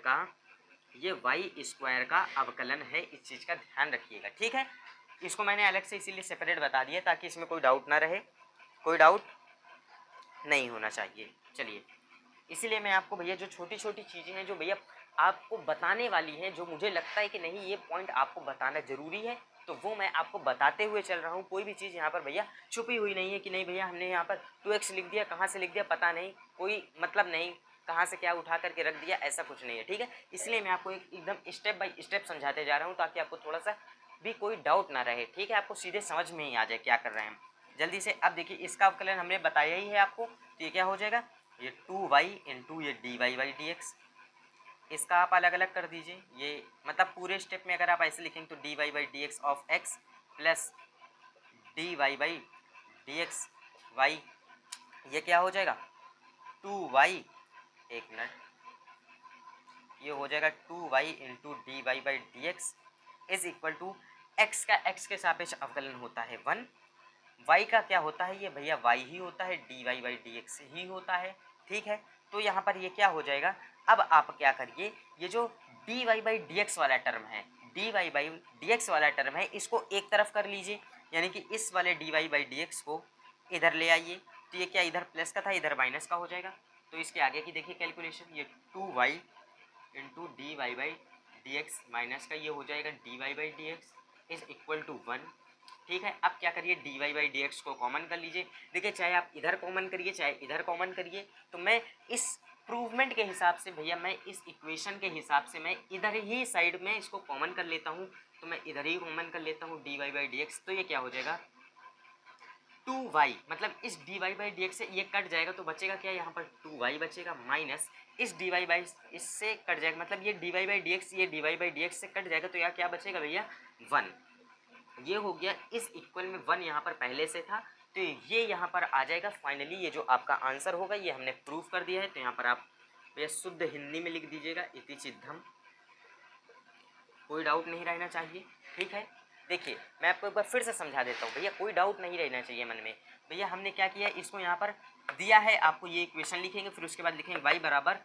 का अवकलन है, इस चीज़ का ध्यान रखिएगा, ठीक है। इसको मैंने अलग से इसीलिए सेपरेट बता दिया ताकि इसमें कोई डाउट ना रहे, कोई डाउट नहीं होना चाहिए। चलिए इसीलिए मैं आपको भैया जो छोटी छोटी चीज़ें हैं जो भैया आपको बताने वाली हैं, जो मुझे लगता है कि नहीं ये पॉइंट आपको बताना ज़रूरी है, तो वो मैं आपको बताते हुए चल रहा हूँ। कोई भी चीज़ यहाँ पर भैया छुपी हुई नहीं है कि नहीं भैया हमने यहाँ पर 2x लिख दिया, कहाँ से लिख दिया पता नहीं, कोई मतलब नहीं, कहाँ से क्या उठा करके रख दिया, ऐसा कुछ नहीं है, ठीक है। इसलिए मैं आपको एकदम स्टेप बाय स्टेप समझाते जा रहा हूँ ताकि आपको थोड़ा सा भी कोई डाउट ना रहे, ठीक है, आपको सीधे समझ में ही आ जाए क्या कर रहे हैं हम। जल्दी से अब देखिए इसका अवकलन हमने बताया ही है आपको, तो ये क्या हो जाएगा, ये 2y इंटू ये d y by d x, इसका आप अलग अलग कर दीजिए। ये मतलब पूरे स्टेप में अगर आप ऐसे लिखेंगे तो d y by d x of x plus d y by d x y, ये क्या हो जाएगा 2y, एक मिनट, ये हो जाएगा 2y into d y by d x is equal to x का एक्स के सापेक्ष अवकलन होता है 1, y का क्या होता है, ये भैया y ही होता है, d y by d x ही होता है, ठीक है। तो यहाँ पर ये क्या हो जाएगा, अब आप क्या करिए, ये जो d y by d x वाला टर्म है, d y by d x वाला टर्म है, इसको एक तरफ कर लीजिए, यानी कि इस वाले d y by d x को इधर ले आइए, तो ये क्या इधर प्लस का था इधर माइनस का हो जाएगा। तो इसके आगे की देखिए कैलकुलेशन, ये 2y into d y by d x minus का ये हो जाएगा d y by d x is equal to 1, ठीक है। अब क्या करिए, d y by d x को कॉमन कर लीजिए। देखिए चाहे आप इधर कॉमन करिए चाहे इधर कॉमन करिए, तो मैं इस प्रूवमेंट के हिसाब से भैया, मैं इस इक्वेशन के हिसाब से मैं इधर ही साइड में इसको कॉमन कर लेता हूँ, तो मैं इधर ही कॉमन कर लेता हूँ d y by d x, तो ये क्या हो जाएगा 2y, मतलब इस d y by d x से ये कट जाएगा तो बचेगा क्या, यहाँ पर 2y बचेगा, माइनस इस डी वाई बाई इससे कट जाएगा, मतलब ये d y by d x ये d y by d x से कट जाएगा, तो यहाँ क्या बचेगा भैया 1, ये हो गया, इस इक्वल में 1 यहाँ पर पहले से था, तो ये यहाँ पर आ जाएगा। फाइनली ये जो आपका आंसर होगा ये हमने प्रूव कर दिया है, तो यहाँ पर आप भैया शुद्ध हिंदी में लिख दीजिएगा इति चिद्धम, कोई डाउट नहीं रहना चाहिए, ठीक है। देखिए मैं आपको एक बार फिर से समझा देता हूँ भैया, कोई डाउट नहीं रहना चाहिए मन में। भैया हमने क्या किया, इसको यहाँ पर दिया है आपको, ये इक्वेशन लिखेंगे, फिर उसके बाद लिखेंगे y बराबर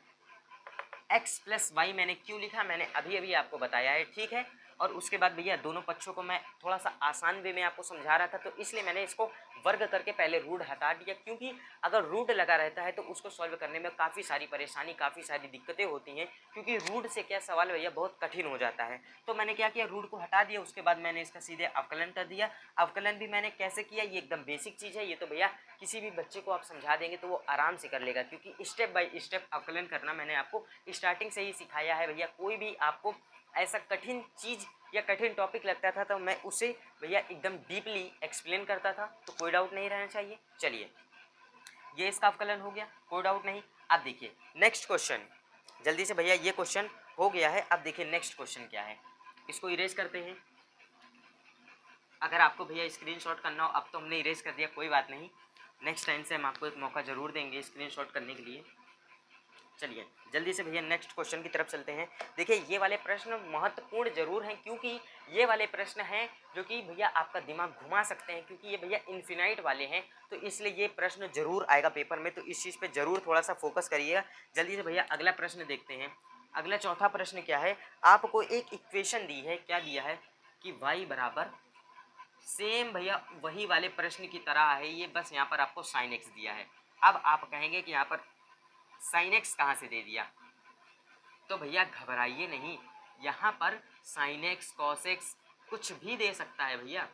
x प्लस वाई, मैंने क्यों लिखा मैंने अभी अभी आपको बताया है, ठीक है। और उसके बाद भैया दोनों पक्षों को मैं थोड़ा सा आसान वे में आपको समझा रहा था, तो इसलिए मैंने इसको वर्ग करके पहले रूट हटा दिया, क्योंकि अगर रूट लगा रहता है तो उसको सॉल्व करने में काफ़ी सारी परेशानी काफ़ी सारी दिक्कतें होती हैं, क्योंकि रूट से क्या सवाल भैया बहुत कठिन हो जाता है। तो मैंने क्या किया, रूट को हटा दिया, उसके बाद मैंने इसका सीधे अवकलन कर दिया। अवकलन भी मैंने कैसे किया, ये एकदम बेसिक चीज़ है, ये तो भैया किसी भी बच्चे को आप समझा देंगे तो वो आराम से कर लेगा, क्योंकि स्टेप बाय स्टेप अवकलन करना मैंने आपको स्टार्टिंग से ही सिखाया है भैया। कोई भी आपको ऐसा कठिन चीज़ या कठिन टॉपिक लगता था तो मैं उसे भैया एकदम डीपली एक्सप्लेन करता था, तो कोई डाउट नहीं रहना चाहिए। चलिए ये इसका अवकलन हो गया, कोई डाउट नहीं। अब देखिए नेक्स्ट क्वेश्चन, जल्दी से भैया ये क्वेश्चन हो गया है। अब देखिए नेक्स्ट क्वेश्चन क्या है, इसको इरेज करते हैं। अगर आपको भैया स्क्रीनशॉट करना हो, अब तो हमने इरेज कर दिया, कोई बात नहीं, नेक्स्ट टाइम से हम आपको एक मौका ज़रूर देंगे स्क्रीनशॉट करने के लिए। चलिए जल्दी से भैया नेक्स्ट क्वेश्चन की तरफ चलते हैं। देखिए ये वाले प्रश्न महत्वपूर्ण जरूर हैं, क्योंकि ये वाले प्रश्न हैं जो कि भैया आपका दिमाग घुमा सकते हैं, क्योंकि ये भैया इन्फिनाइट वाले हैं, तो इसलिए ये प्रश्न जरूर आएगा पेपर में, तो इस चीज़ पे जरूर थोड़ा सा फोकस करिएगा। जल्दी से भैया अगला प्रश्न देखते हैं। अगला चौथा प्रश्न क्या है, आपको एक इक्वेशन दी है, क्या दिया है कि y बराबर, सेम भैया वही वाले प्रश्न की तरह है ये, बस यहाँ पर आपको साइन एक्स दिया है। अब आप कहेंगे कि यहाँ पर साइन एक्स कहाँ से दे दिया, तो भैया घबराइए नहीं, यहाँ पर साइन एक्स कॉस एक्स कुछ भी दे सकता है भैया,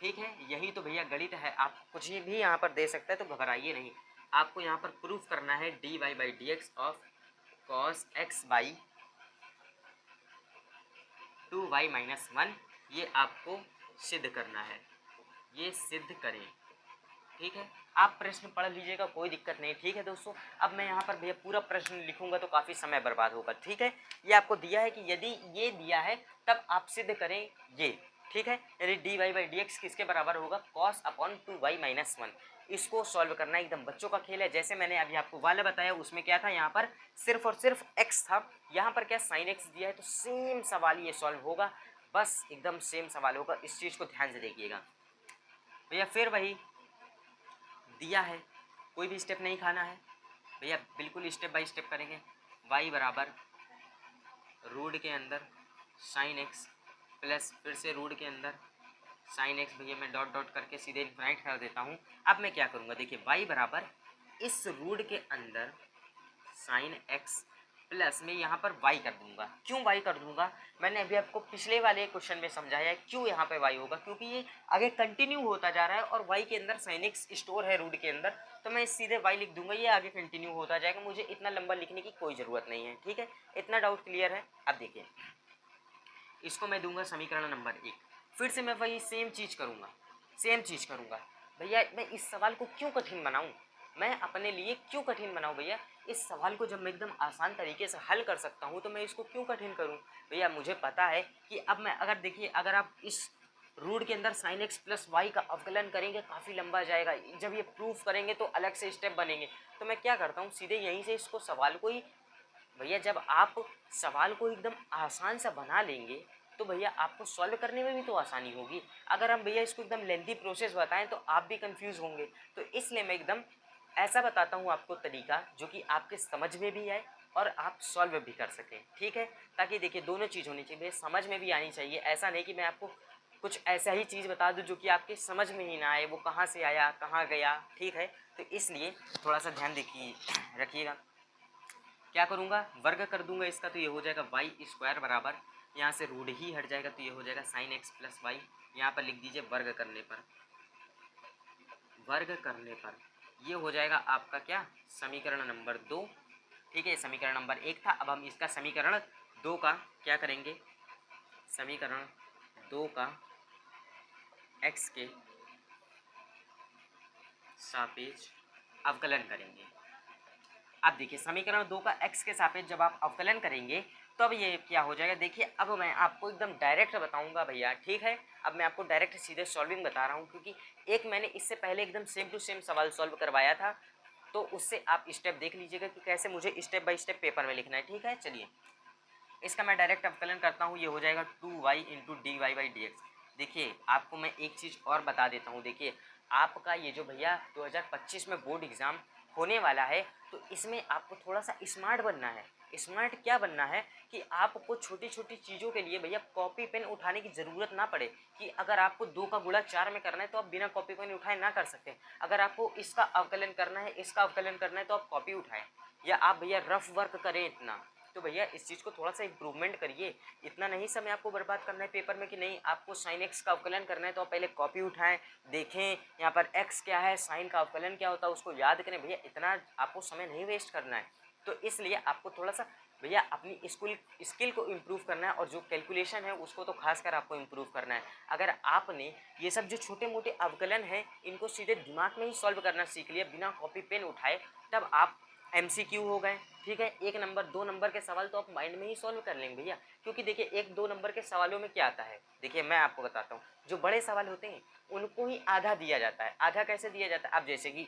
ठीक है, यही तो भैया गणित है, आप कुछ भी यहाँ पर दे सकता है, तो घबराइए नहीं। आपको यहाँ पर प्रूफ करना है d y by d x of cos x by 2y-1, ये आपको सिद्ध करना है, ये सिद्ध करें, ठीक है। आप प्रश्न पढ़ लीजिएगा, कोई दिक्कत नहीं, ठीक है दोस्तों। अब मैं यहाँ पर भैया पूरा प्रश्न लिखूंगा तो काफ़ी समय बर्बाद होगा, ठीक है। ये आपको दिया है कि यदि ये दिया है तब आप सिद्ध करें ये, ठीक है। यानी d y by d x किसके बराबर होगा, कॉस अपॉन 2y-1। इसको सॉल्व करना एकदम बच्चों का खेल है। जैसे मैंने अभी आपको वाला बताया उसमें क्या था, यहाँ पर सिर्फ और सिर्फ x था, यहाँ पर क्या साइन एक्स दिया है, तो सेम सवाल ये सॉल्व होगा, बस एकदम सेम सवाल होगा, इस चीज़ को ध्यान से देखिएगा भैया। फिर वही दिया है, कोई भी स्टेप नहीं खाना है भैया, बिल्कुल स्टेप बाय स्टेप करेंगे। y बराबर रूट के अंदर साइन एक्स प्लस फिर से रूट के अंदर साइन एक्स, भैया मैं डॉट डॉट करके सीधे इन्फिनाइट कर देता हूँ। अब मैं क्या करूँगा, देखिए y बराबर इस रूट के अंदर साइन एक्स प्लस में यहाँ पर y कर दूंगा। क्यों y कर दूंगा, मैंने अभी आपको पिछले वाले क्वेश्चन में समझाया है क्यों यहाँ पे y होगा, क्योंकि ये आगे कंटिन्यू होता जा रहा है और y के अंदर साइन एक्स स्टोर है रूट के अंदर, तो मैं सीधे y लिख दूंगा, ये आगे कंटिन्यू होता जाएगा, मुझे इतना लंबा लिखने की कोई ज़रूरत नहीं है, ठीक है। इतना डाउट क्लियर है। अब देखिए इसको मैं दूंगा समीकरण नंबर 1, फिर से मैं वही सेम चीज़ करूँगा भैया। मैं इस सवाल को क्यों कठिन बनाऊँ, मैं अपने लिए क्यों कठिन बनाऊँ भैया, इस सवाल को जब मैं एकदम आसान तरीके से हल कर सकता हूँ तो मैं इसको क्यों कठिन करूँ भैया। मुझे पता है कि अब मैं अगर देखिए, अगर आप इस रूट के अंदर साइन एक्स प्लस वाई का अवकलन करेंगे काफ़ी लंबा जाएगा, जब ये प्रूफ करेंगे तो अलग से स्टेप बनेंगे, तो मैं क्या करता हूँ सीधे यहीं से इसको सवाल को ही, भैया जब आप सवाल को एकदम आसान सा बना लेंगे तो भैया आपको सॉल्व करने में भी तो आसानी होगी। अगर हम भैया इसको एकदम लेंथी प्रोसेस बताएं तो आप भी कंफ्यूज होंगे, तो इसलिए मैं एकदम ऐसा बताता हूँ आपको तरीका जो कि आपके समझ में भी आए और आप सॉल्व भी कर सकें, ठीक है। ताकि देखिए दोनों चीज़ होनी चाहिए, समझ में भी आनी चाहिए, ऐसा नहीं कि मैं आपको कुछ ऐसा ही चीज़ बता दूँ जो कि आपके समझ में ही ना आए, वो कहाँ से आया कहाँ गया, ठीक है। तो इसलिए थोड़ा सा ध्यान देखिए रखिएगा। क्या करूँगा, वर्ग कर दूंगा इसका, तो ये हो जाएगा वाई स्क्वायर बराबर, यहाँ से रूट ही हट जाएगा तो ये हो जाएगा साइन एक्स प्लस वाई, यहाँ पर लिख दीजिए वर्ग करने पर ये हो जाएगा आपका क्या, समीकरण नंबर 2, ठीक है। समीकरण नंबर 1 था, अब हम इसका समीकरण 2 का क्या करेंगे, समीकरण 2 का x के सापेक्ष अवकलन करेंगे। अब देखिए समीकरण 2 का x के सापेक्ष जब आप अवकलन करेंगे तो अब ये क्या हो जाएगा, देखिए अब मैं आपको एकदम डायरेक्ट बताऊंगा भैया, ठीक है। अब मैं आपको डायरेक्ट सीधे सॉल्विंग बता रहा हूँ, क्योंकि एक मैंने इससे पहले एकदम सेम टू सेम सवाल सॉल्व करवाया था, तो उससे आप स्टेप देख लीजिएगा कि कैसे मुझे स्टेप बाय स्टेप पेपर में लिखना है, ठीक है। चलिए इसका मैं डायरेक्ट अवकलन करता हूँ, ये हो जाएगा 2y into d y by d x. देखिए आपको मैं एक चीज़ और बता देता हूँ, देखिए आपका ये जो भैया 2025 में बोर्ड एग्ज़ाम होने वाला है, तो इसमें आपको थोड़ा सा स्मार्ट बनना है। स्मार्ट क्या बनना है कि आपको छोटी छोटी चीज़ों के लिए भैया कॉपी पेन उठाने की ज़रूरत ना पड़े, कि अगर आपको 2 का गुणा 4 में करना है तो आप बिना कॉपी पेन उठाए ना कर सकते। अगर आपको इसका अवकलन करना है, इसका अवकलन करना है, तो आप कॉपी उठाएं, या आप भैया रफ वर्क करें इतना, तो भैया इस चीज़ को थोड़ा सा इम्प्रूवमेंट करिए। इतना नहीं समय आपको बर्बाद करना है पेपर में कि नहीं आपको साइन एक्स का अवकलन करना है तो आप पहले कॉपी उठाएं, देखें यहाँ पर एक्स क्या है, साइन का अवकलन क्या होता है, उसको याद करें। भैया इतना आपको समय नहीं वेस्ट करना है, तो इसलिए आपको थोड़ा सा भैया अपनी स्किल को इम्प्रूव करना है, और जो कैलकुलेशन है उसको तो खासकर आपको इम्प्रूव करना है। अगर आपने ये सब जो छोटे मोटे अवकलन हैं इनको सीधे दिमाग में ही सॉल्व करना सीख लिया बिना कॉपी पेन उठाए, तब आप एमसीक्यू हो गए, ठीक है। 1 नंबर 2 नंबर के सवाल तो आप माइंड में ही सॉल्व कर लेंगे भैया, क्योंकि देखिए 1-2 नंबर के सवालों में क्या आता है, देखिए मैं आपको बताता हूँ। जो बड़े सवाल होते हैं उनको ही आधा दिया जाता है। आधा कैसे दिया जाता है, अब जैसे कि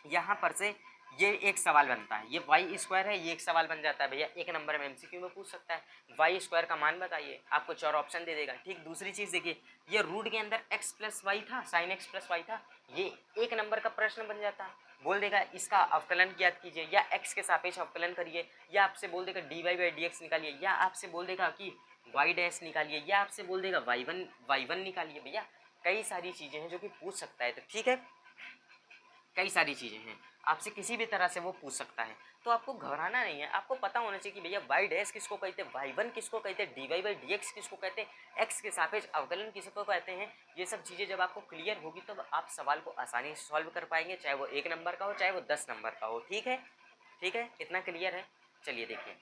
यहाँ पर से ये एक सवाल बनता है, ये वाई स्क्वायर है, ये एक सवाल बन जाता है भैया, 1 नंबर में एमसीक्यू में पूछ सकता है, वाई स्क्वायर का मान बताइए, आपको 4 ऑप्शन दे देगा, ठीक। दूसरी चीज़ देखिए, ये रूट के अंदर x प्लस वाई था, साइन x प्लस वाई था, ये 1 नंबर का प्रश्न बन जाता है। बोल देगा इसका अवकलन ज्ञात कीजिए, या x के सापेक्ष अवकलन करिए, या आपसे बोल देगा dy बाई dx निकालिए, या आपसे बोल देगा कि y डैश निकालिए, या आपसे बोल देगा y1 निकालिए। भैया कई सारी चीज़ें हैं जो कि पूछ सकता है, तो ठीक है, कई सारी चीज़ें हैं, आपसे किसी भी तरह से वो पूछ सकता है। तो आपको घबराना नहीं है, आपको पता होना चाहिए कि भैया वाई डैश किसको कहते हैं, y1 किसको कहते हैं, dy बाई dx किसको कहते हैं, x के सापेक्ष अवकलन किसको कहते हैं। ये सब चीज़ें जब आपको क्लियर होगी तब आप सवाल को आसानी से सॉल्व कर पाएंगे, चाहे वो 1 नंबर का हो चाहे वो 10 नंबर का हो, ठीक है। ठीक है, इतना क्लियर है। चलिए देखिए,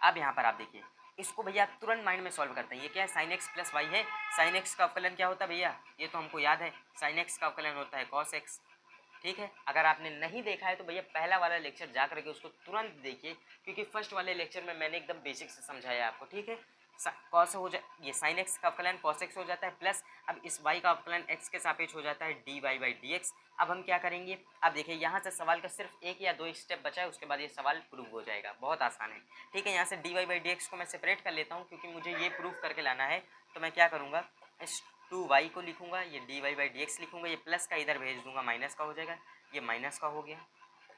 अब यहाँ पर आप देखिए, इसको भैया तुरंत माइंड में सॉल्व करते हैं। ये क्या है, साइन एक्स प्लस वाई है, साइन एक्स का अवकलन क्या होता है भैया, ये तो हमको याद है, साइन एक्स का अवकलन होता है कॉस एक्स, ठीक है। अगर आपने नहीं देखा है तो भैया पहला वाला लेक्चर जा करके उसको तुरंत देखिए, क्योंकि फर्स्ट वाले लेक्चर में मैंने एकदम बेसिक से समझाया आपको, ठीक है। कॉस हो जा, ये साइन एक्स का अवकलन कॉस एक्स हो जाता है, प्लस अब इस वाई का अवकलन एक्स के सापेक्ष हो जाता है d y by d x. अब हम क्या करेंगे, अब देखिए यहाँ से सवाल का सिर्फ 1 या 2 स्टेप बचा है, उसके बाद ये सवाल प्रूव हो जाएगा, बहुत आसान है, ठीक है। यहाँ से d y by d x को मैं सेपरेट कर लेता हूँ, क्योंकि मुझे ये प्रूफ करके लाना है। तो मैं क्या करूँगा, इस 2y को लिखूंगा, ये d y by d x लिखूंगा, ये प्लस का इधर भेज दूंगा, माइनस का हो जाएगा, ये माइनस का हो गया,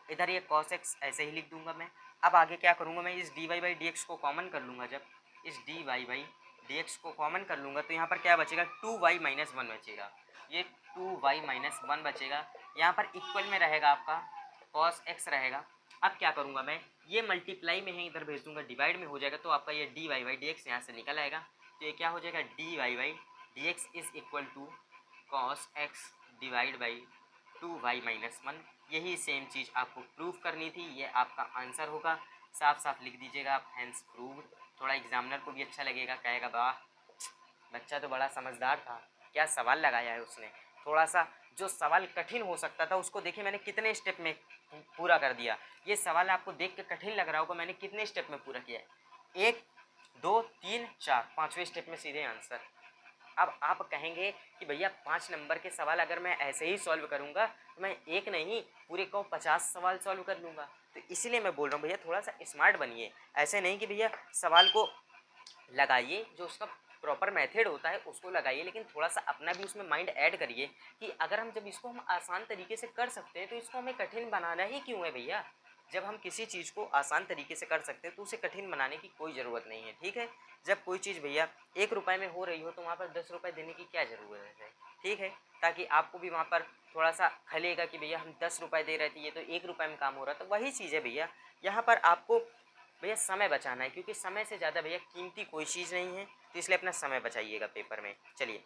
इधर ये cos x ऐसे ही लिख दूंगा मैं। अब आगे क्या करूंगा, मैं इस dy बाई dx को कॉमन कर लूँगा, जब इस dy बाई dx को कॉमन कर लूँगा तो यहाँ पर क्या बचेगा, 2y माइनस 1 बचेगा, ये 2y माइनस 1 बचेगा। यहाँ पर इक्वल में रहेगा आपका cos x रहेगा। अब क्या करूँगा मैं, ये मल्टीप्लाई में है, इधर भेज दूंगा, डिवाइड में हो जाएगा, तो आपका ये dy बाई dx यहाँ से निकल आएगा। तो ये क्या हो जाएगा, dy by dx is equal to cos x divide by 2y minus 1। यही सेम चीज़ आपको प्रूव करनी थी, ये आपका आंसर होगा। साफ साफ लिख दीजिएगा आप, हैंस प्रूव्ड। थोड़ा एग्जामिनर को भी अच्छा लगेगा, कहेगा वाह बच्चा तो बड़ा समझदार था, क्या सवाल लगाया है उसने। थोड़ा सा जो सवाल कठिन हो सकता था उसको देखिए मैंने कितने स्टेप में पूरा कर दिया। ये सवाल आपको देख के कठिन लग रहा होगा, मैंने कितने स्टेप में पूरा किया है, 1 2 3 4, 5वें स्टेप में सीधे आंसर। अब आप कहेंगे कि भैया 5 नंबर के सवाल अगर मैं ऐसे ही सॉल्व करूंगा तो मैं एक नहीं पूरे को 50 सवाल सॉल्व कर लूँगा। तो इसीलिए मैं बोल रहा हूँ भैया थोड़ा सा स्मार्ट बनिए, ऐसे नहीं कि भैया सवाल को लगाइए, जो उसका प्रॉपर मेथड होता है उसको लगाइए, लेकिन थोड़ा सा अपना भी उसमें माइंड ऐड करिए कि अगर हम जब इसको हम आसान तरीके से कर सकते हैं तो इसको हमें कठिन बनाना ही क्यों है भैया। जब हम किसी चीज़ को आसान तरीके से कर सकते हैं तो उसे कठिन बनाने की कोई ज़रूरत नहीं है, ठीक है। जब कोई चीज़ भैया 1 रुपये में हो रही हो तो वहाँ पर 10 रुपये देने की क्या ज़रूरत है, ठीक है। ताकि आपको भी वहाँ पर थोड़ा सा खलेगा कि भैया हम 10 रुपये दे रहे थे, ये तो 1 रुपये में काम हो रहा, तो वही चीज़ है भैया। यहाँ पर आपको भैया समय बचाना है, क्योंकि समय से ज़्यादा भैया कीमती कोई चीज़ नहीं है, तो इसलिए अपना समय बचाइएगा पेपर में। चलिए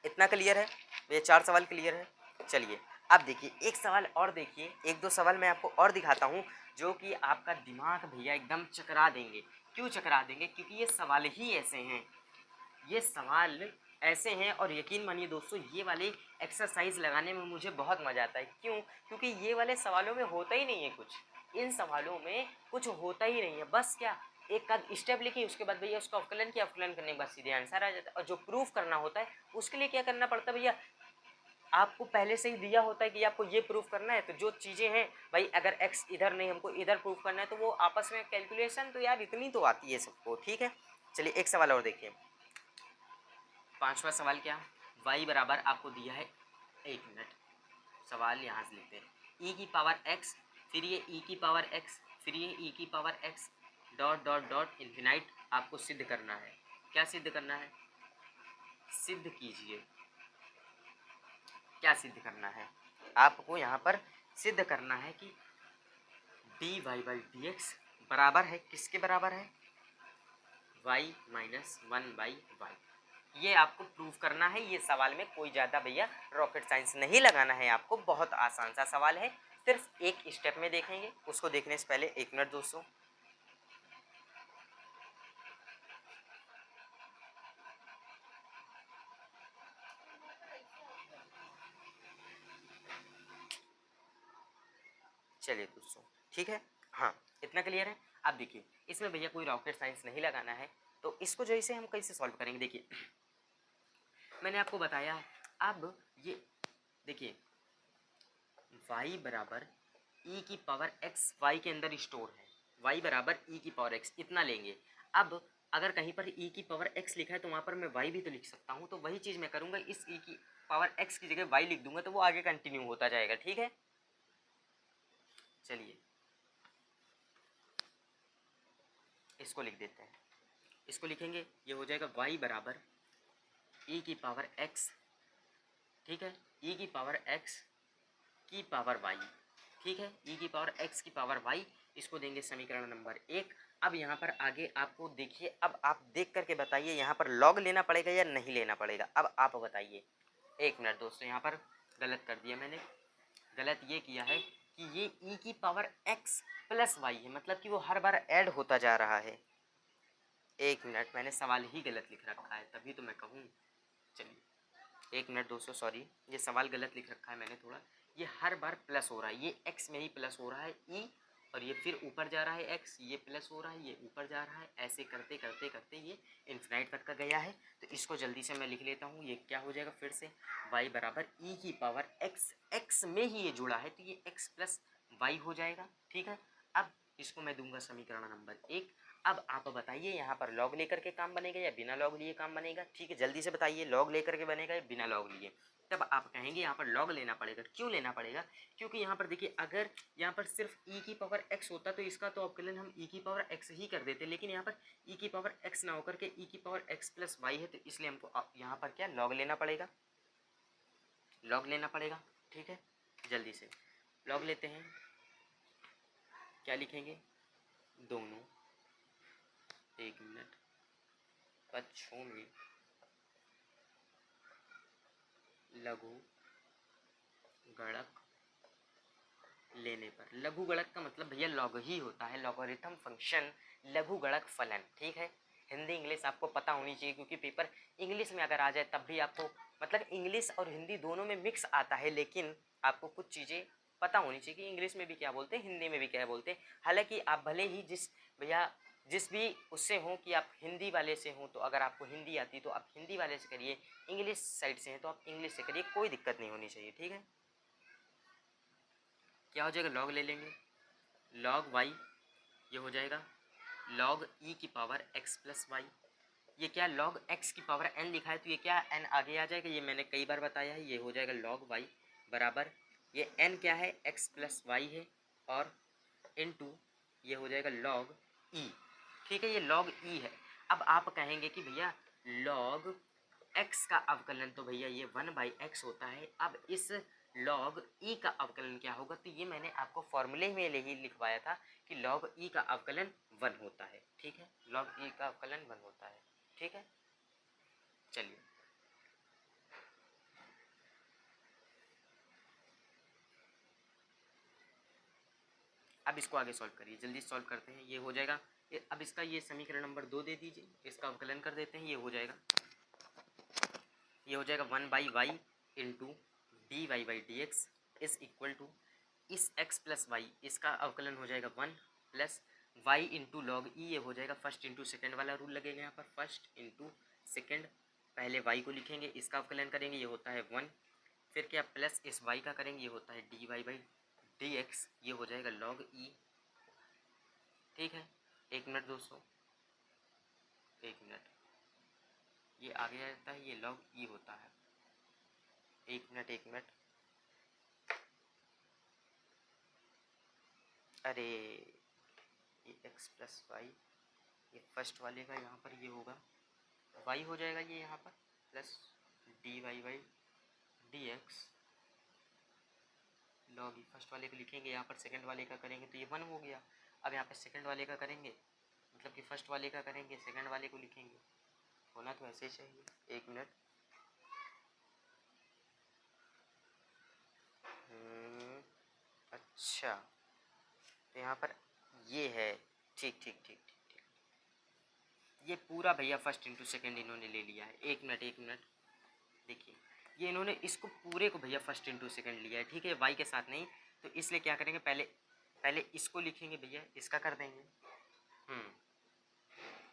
इतना क्लियर है भैया, 4 सवाल क्लियर है। चलिए अब देखिए एक सवाल और देखिए, 1-2 सवाल मैं आपको और दिखाता हूँ जो कि आपका दिमाग भैया एकदम चकरा देंगे। क्यों चकरा देंगे, क्योंकि ये सवाल ही ऐसे हैं, ये सवाल ऐसे हैं। और यकीन मानिए दोस्तों ये वाले एक्सरसाइज लगाने में मुझे बहुत मज़ा आता है। क्यों, क्योंकि ये वाले सवालों में होता ही नहीं है कुछ, इन सवालों में कुछ होता ही नहीं है। बस क्या एक आध स्टेप लिखी, उसके बाद भैया उसका अवकलन किया, अवकलन करने के बाद सीधे आंसर आ जाता है। और जो प्रूफ करना होता है उसके लिए क्या करना पड़ता है भैया, आपको पहले से ही दिया होता है कि आपको ये प्रूफ करना है। तो जो चीज़ें हैं भाई, अगर एक्स इधर नहीं हमको इधर प्रूफ करना है तो वो आपस में कैलकुलेशन तो यार इतनी तो आती है सबको, ठीक है। चलिए एक सवाल और देखिए, 5वां सवाल क्या, y बराबर आपको दिया है, 1 मिनट, सवाल यहाँ से लिखते हैं, e की पावर x, फिर ये e की पावर x, फिर ये e की power x, dot dot dot infinite आपको सिद्ध करना है। क्या सिद्ध करना है, सिद्ध कीजिए। क्या सिद्ध करना है, आपको यहाँ पर सिद्ध करना है कि d y by d x बराबर है, किसके बराबर है, y माइनस 1 बाई वाई। ये आपको प्रूफ करना है। ये सवाल में कोई ज़्यादा भैया रॉकेट साइंस नहीं लगाना है आपको, बहुत आसान सा सवाल है। सिर्फ एक स्टेप में देखेंगे, उसको देखने से पहले 1 मिनट दोस्तों। चलिए दोस्तों, ठीक है, हाँ इतना क्लियर है। अब देखिए इसमें भैया कोई रॉकेट साइंस नहीं लगाना है, तो इसको जैसे हम कैसे सॉल्व करेंगे, देखिए मैंने आपको बताया। अब ये देखिए y बराबर ई की पावर x y के अंदर स्टोर है, y बराबर ई की पावर x इतना लेंगे। अब अगर कहीं पर e की पावर x लिखा है तो वहाँ पर मैं y भी तो लिख सकता हूँ, तो वही चीज़ मैं करूँगा, इस e की पावर x की जगह y लिख दूंगा, तो वो आगे कंटिन्यू होता जाएगा, ठीक है। चलिए इसको लिख देते हैं, इसको लिखेंगे, ये हो जाएगा y बराबर e की पावर x, ठीक है, e की पावर x की पावर y, ठीक है, e की पावर x की पावर y, इसको देंगे समीकरण नंबर 1। अब यहाँ पर आगे आपको देखिए, अब आप देख करके बताइए यहाँ पर log लेना पड़ेगा या नहीं लेना पड़ेगा, अब आप बताइए। एक मिनट दोस्तों, यहाँ पर गलत कर दिया मैंने, गलत ये किया है कि ये e की पावर x प्लस y है, मतलब कि वो हर बार ऐड होता जा रहा है। एक मिनट, मैंने सवाल ही गलत लिख रखा है, तभी तो मैं कहूँ। चलिए एक मिनट दोस्तों, सॉरी, ये सवाल गलत लिख रखा है मैंने थोड़ा। ये हर बार प्लस हो रहा है, ये x में ही प्लस हो रहा है e, और ये फिर ऊपर जा रहा है x, ये प्लस हो रहा है, ये ऊपर जा रहा है, ऐसे करते करते करते ये इन्फिनाइट तक का गया है। तो इसको जल्दी से मैं लिख लेता हूँ, ये क्या हो जाएगा फिर से, y बराबर e की पावर x, x में ही ये जुड़ा है तो ये x प्लस y हो जाएगा, ठीक है। अब इसको मैं दूंगा समीकरण नंबर 1। अब आप बताइए यहाँ पर लॉग लेकर के काम बनेगा या बिना लॉग लिए काम बनेगा, ठीक है, जल्दी से बताइए, लॉग लेकर के बनेगा या बिना लॉग लिए। तब आप कहेंगे यहाँ पर लॉग लेना पड़ेगा, क्यों लेना पड़ेगा, क्योंकि यहाँ पर देखिए अगर यहाँ पर सिर्फ e की पावर x होता तो इसका तो अवकलन हम e की पावर x ही कर देते, लेकिन यहाँ पर e की पावर x ना होकर के e की पावर x प्लस y है, तो इसलिए हमको यहाँ पर क्या लॉग लेना पड़ेगा, लॉग लेना पड़ेगा, ठीक है। जल्दी से लॉग लेते हैं, क्या लिखेंगे, दोनों, एक मिनट, पक्षों में लघु गणक लेने पर, लघु गणक का मतलब भैया लॉग ही होता है, लॉगरिथम फंक्शन लघु गणक फलन, ठीक है। हिंदी इंग्लिश आपको पता होनी चाहिए, क्योंकि पेपर इंग्लिश में अगर आ जाए तब भी आपको, मतलब इंग्लिश और हिंदी दोनों में मिक्स आता है, लेकिन आपको कुछ चीज़ें पता होनी चाहिए कि इंग्लिश में भी क्या बोलते हैं, हिंदी में भी क्या बोलते हैं। हालांकि आप भले ही जिस भी उससे हों, कि आप हिंदी वाले से हों, तो अगर आपको हिंदी आती तो आप हिंदी वाले से करिए, इंग्लिश साइड से हैं तो आप इंग्लिश से करिए, कोई दिक्कत नहीं होनी चाहिए, ठीक है। क्या हो जाएगा, लॉग ले लेंगे, लॉग वाई, ये हो जाएगा लॉग ई की पावर एक्स प्लस वाई। ये क्या लॉग एक्स की पावर एन लिखा है, तो ये क्या एन आगे आ जाएगा, ये मैंने कई बार बताया है, ये हो जाएगा लॉग वाई बराबर, ये एन क्या है, एक्स प्लस वाई है, और इनटू ये हो जाएगा लॉग ई, ठीक है, ये लॉग ई है। अब आप कहेंगे कि भैया लॉग एक्स का अवकलन तो भैया ये 1/x होता है, अब इस लॉग ई का अवकलन क्या होगा, तो ये मैंने आपको फॉर्मूले में ही लिखवाया था कि लॉग ई का अवकलन 1 होता है, ठीक है, लॉग ई का अवकलन 1 होता है, ठीक है। चलिए अब इसको आगे सॉल्व करिए, जल्दी सॉल्व करते हैं, ये हो जाएगा, अब इसका ये समीकरण नंबर 2 दे दीजिए, इसका अवकलन कर देते हैं, ये हो जाएगा, ये हो जाएगा 1/y into d y by d x is equal to, इस x प्लस वाई इसका अवकलन हो जाएगा 1 plus y into log e, ये हो जाएगा फर्स्ट इंटू सेकेंड वाला रूल लगेगा यहाँ पर, फर्स्ट इंटू सेकेंड, पहले y को लिखेंगे, इसका अवकलन करेंगे, ये होता है 1, फिर क्या प्लस इस y का करेंगे, ये होता है d y by d x, ये हो जाएगा लॉग ई, ठीक है। एक मिनट दोस्तों, एक मिनट, ये आगे आ जाता है, ये लॉग ई होता है, एक मिनट एक मिनट, अरे ये x प्लस वाई, ये फर्स्ट वाले का यहाँ पर ये होगा y हो जाएगा, ये यहाँ पर plus d y by d x log, first वाले को लिखेंगे, यहाँ पर सेकंड वाले का करेंगे तो ये 1 हो गया। अब यहाँ पर सेकंड वाले का करेंगे, मतलब कि फर्स्ट वाले का करेंगे, सेकंड वाले को लिखेंगे, होना तो ऐसे ही चाहिए, एक मिनट, अच्छा, तो यहाँ पर ये है, ठीक ठीक ठीक ठीक ठीक, ये पूरा भैया फर्स्ट इंटू सेकेंड इन्होंने ले लिया है, एक मिनट एक मिनट, देखिए ये इन्होंने इसको पूरे को भैया फर्स्ट इंटू सेकेंड लिया है, ठीक है, वाई के साथ नहीं, तो इसलिए क्या करेंगे, पहले पहले इसको लिखेंगे भैया, इसका कर देंगे,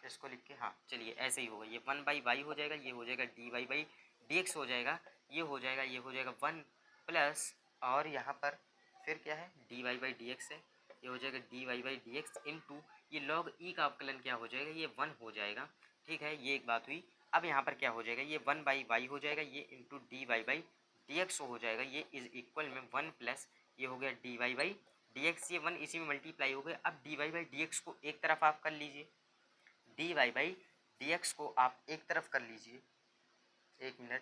इसको लिख के, हाँ चलिए ऐसे ही होगा, ये 1/y हो जाएगा, ये हो जाएगा dy/dx हो जाएगा, ये हो जाएगा, ये हो जाएगा 1 प्लस, और यहाँ पर फिर क्या है, dy/dx है, ये हो जाएगा dy/dx इंटू ये log e का अवकलन क्या हो जाएगा, ये 1 हो जाएगा। ठीक है, ये एक बात हुई। अब यहाँ पर क्या हो जाएगा, ये 1/y हो जाएगा, ये इंटू dy/dx हो जाएगा, ये इज इक्वल में 1 प्लस ये हो गया dy/dx, ये 1 इसी में मल्टीप्लाई हो गया। अब dy/dx को एक तरफ आप कर लीजिए, dy/dx को आप एक तरफ कर लीजिए, एक मिनट,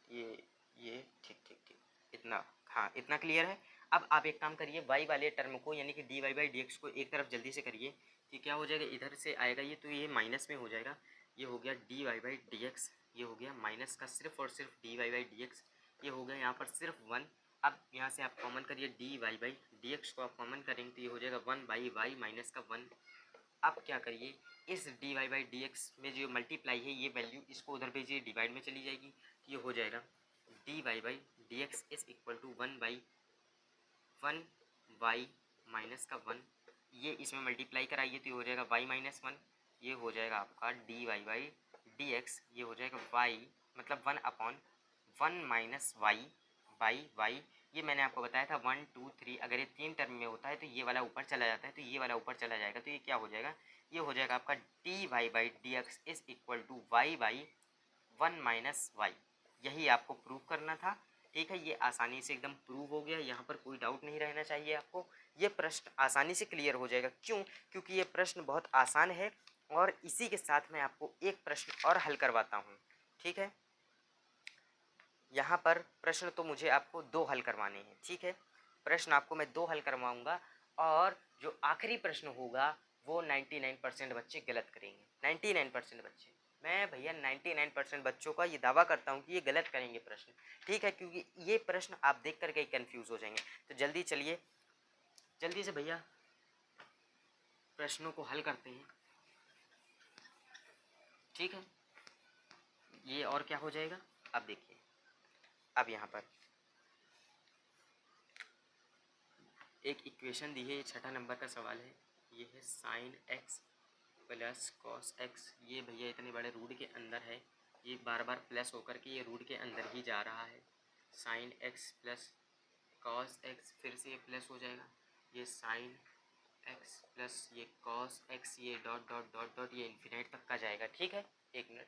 ये ठीक ठीक ठीक, इतना, हाँ इतना क्लियर है। अब आप एक काम करिए, y वाले टर्म को यानी कि dy/dx को एक तरफ जल्दी से करिए कि क्या हो जाएगा, इधर से आएगा ये, तो ये माइनस में हो जाएगा, ये हो गया dy/dx, ये हो गया माइनस का सिर्फ और सिर्फ dy/dx, ये हो गया यहाँ पर सिर्फ 1। अब यहाँ से आप कॉमन करिए, dy/dx को आप कॉमन करेंगे तो ये हो जाएगा 1/y माइनस का 1। अब क्या करिए, इस dy/dx में जो मल्टीप्लाई है ये वैल्यू इसको उधर भेजिए, डिवाइड में चली जाएगी, तो ये हो जाएगा dy/dx is equal to 1/1y minus का 1, ये इसमें मल्टीप्लाई कराइए तो ये हो जाएगा y माइनस 1, ये हो जाएगा आपका dy/dx, ये हो जाएगा y मतलब 1/1 माइनस y, ये मैंने आपको बताया था 1 2 3, अगर ये 3 टर्म में होता है तो ये वाला ऊपर चला जाता है, तो ये वाला ऊपर चला जाएगा, तो ये क्या हो जाएगा, ये हो जाएगा आपका dy/dx is equal to y/1 minus y। यही आपको प्रूव करना था। ठीक है, ये आसानी से एकदम प्रूव हो गया, यहाँ पर कोई डाउट नहीं रहना चाहिए आपको, ये प्रश्न आसानी से क्लियर हो जाएगा। क्यों? क्योंकि ये प्रश्न बहुत आसान है, और इसी के साथ मैं आपको एक प्रश्न और हल करवाता हूँ। ठीक है, यहाँ पर प्रश्न तो मुझे आपको 2 हल करवाने हैं। ठीक है, प्रश्न आपको मैं 2 हल करवाऊँगा, और जो आखिरी प्रश्न होगा वो 99% बच्चे गलत करेंगे। 99% बच्चे, मैं भैया 99% बच्चों का ये दावा करता हूँ कि ये गलत करेंगे प्रश्न। ठीक है, क्योंकि ये प्रश्न आप देख कर के कन्फ्यूज़ हो जाएंगे। तो जल्दी चलिए, जल्दी से भैया प्रश्नों को हल करते हैं। ठीक है, ये और क्या हो जाएगा, अब देखिए, अब यहाँ पर एक इक्वेशन दी है, ये 6 नंबर का सवाल है, ये है sine x plus cos x, ये भैया इतने बड़े रूट के अंदर है, ये बार बार प्लस होकर के ये रूट के अंदर ही जा रहा है। Sine x plus cos x, फिर से ये प्लस हो जाएगा, ये साइन एक्स प्लस ये कॉस एक्स, ये डॉट डॉट डॉट डॉट, ये इन्फिनाइट तक का जाएगा। ठीक है, एक मिनट,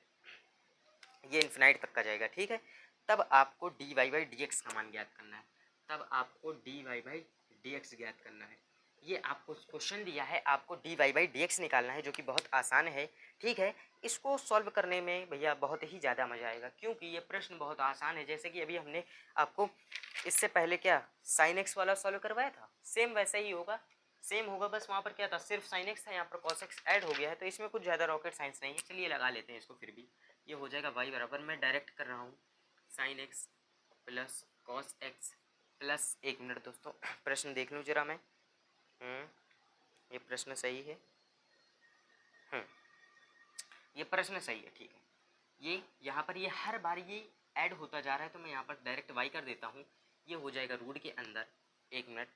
ये इन्फिनाइट तक का जाएगा। ठीक है, तब आपको dy/dx का मान ज्ञात करना है, तब आपको dy/dx ज्ञात करना है। ये आपको क्वेश्चन दिया है, आपको dy/dx निकालना है, जो कि बहुत आसान है। ठीक है, इसको सॉल्व करने में भैया बहुत ही ज़्यादा मज़ा आएगा, क्योंकि ये प्रश्न बहुत आसान है। जैसे कि अभी हमने आपको इससे पहले क्या साइन एक्स वाला सॉल्व करवाया था, सेम वैसा ही होगा, सेम होगा, बस वहाँ पर क्या था, सिर्फ साइन एक्स था, यहाँ पर कॉस एक्स ऐड हो गया है, तो इसमें कुछ ज़्यादा रॉकेट साइंस नहीं है। चलिए लगा लेते हैं इसको फिर भी, ये हो जाएगा y बराबर, मैं डायरेक्ट कर रहा हूँ, sine x plus cos x plus, एक मिनट दोस्तों प्रश्न देख लूँ जरा मैं, ये प्रश्न सही है, ये प्रश्न सही है। ठीक है, ये यहाँ पर ये हर बार ये ऐड होता जा रहा है, तो मैं यहाँ पर डायरेक्ट y कर देता हूँ, ये हो जाएगा रूट के अंदर, एक मिनट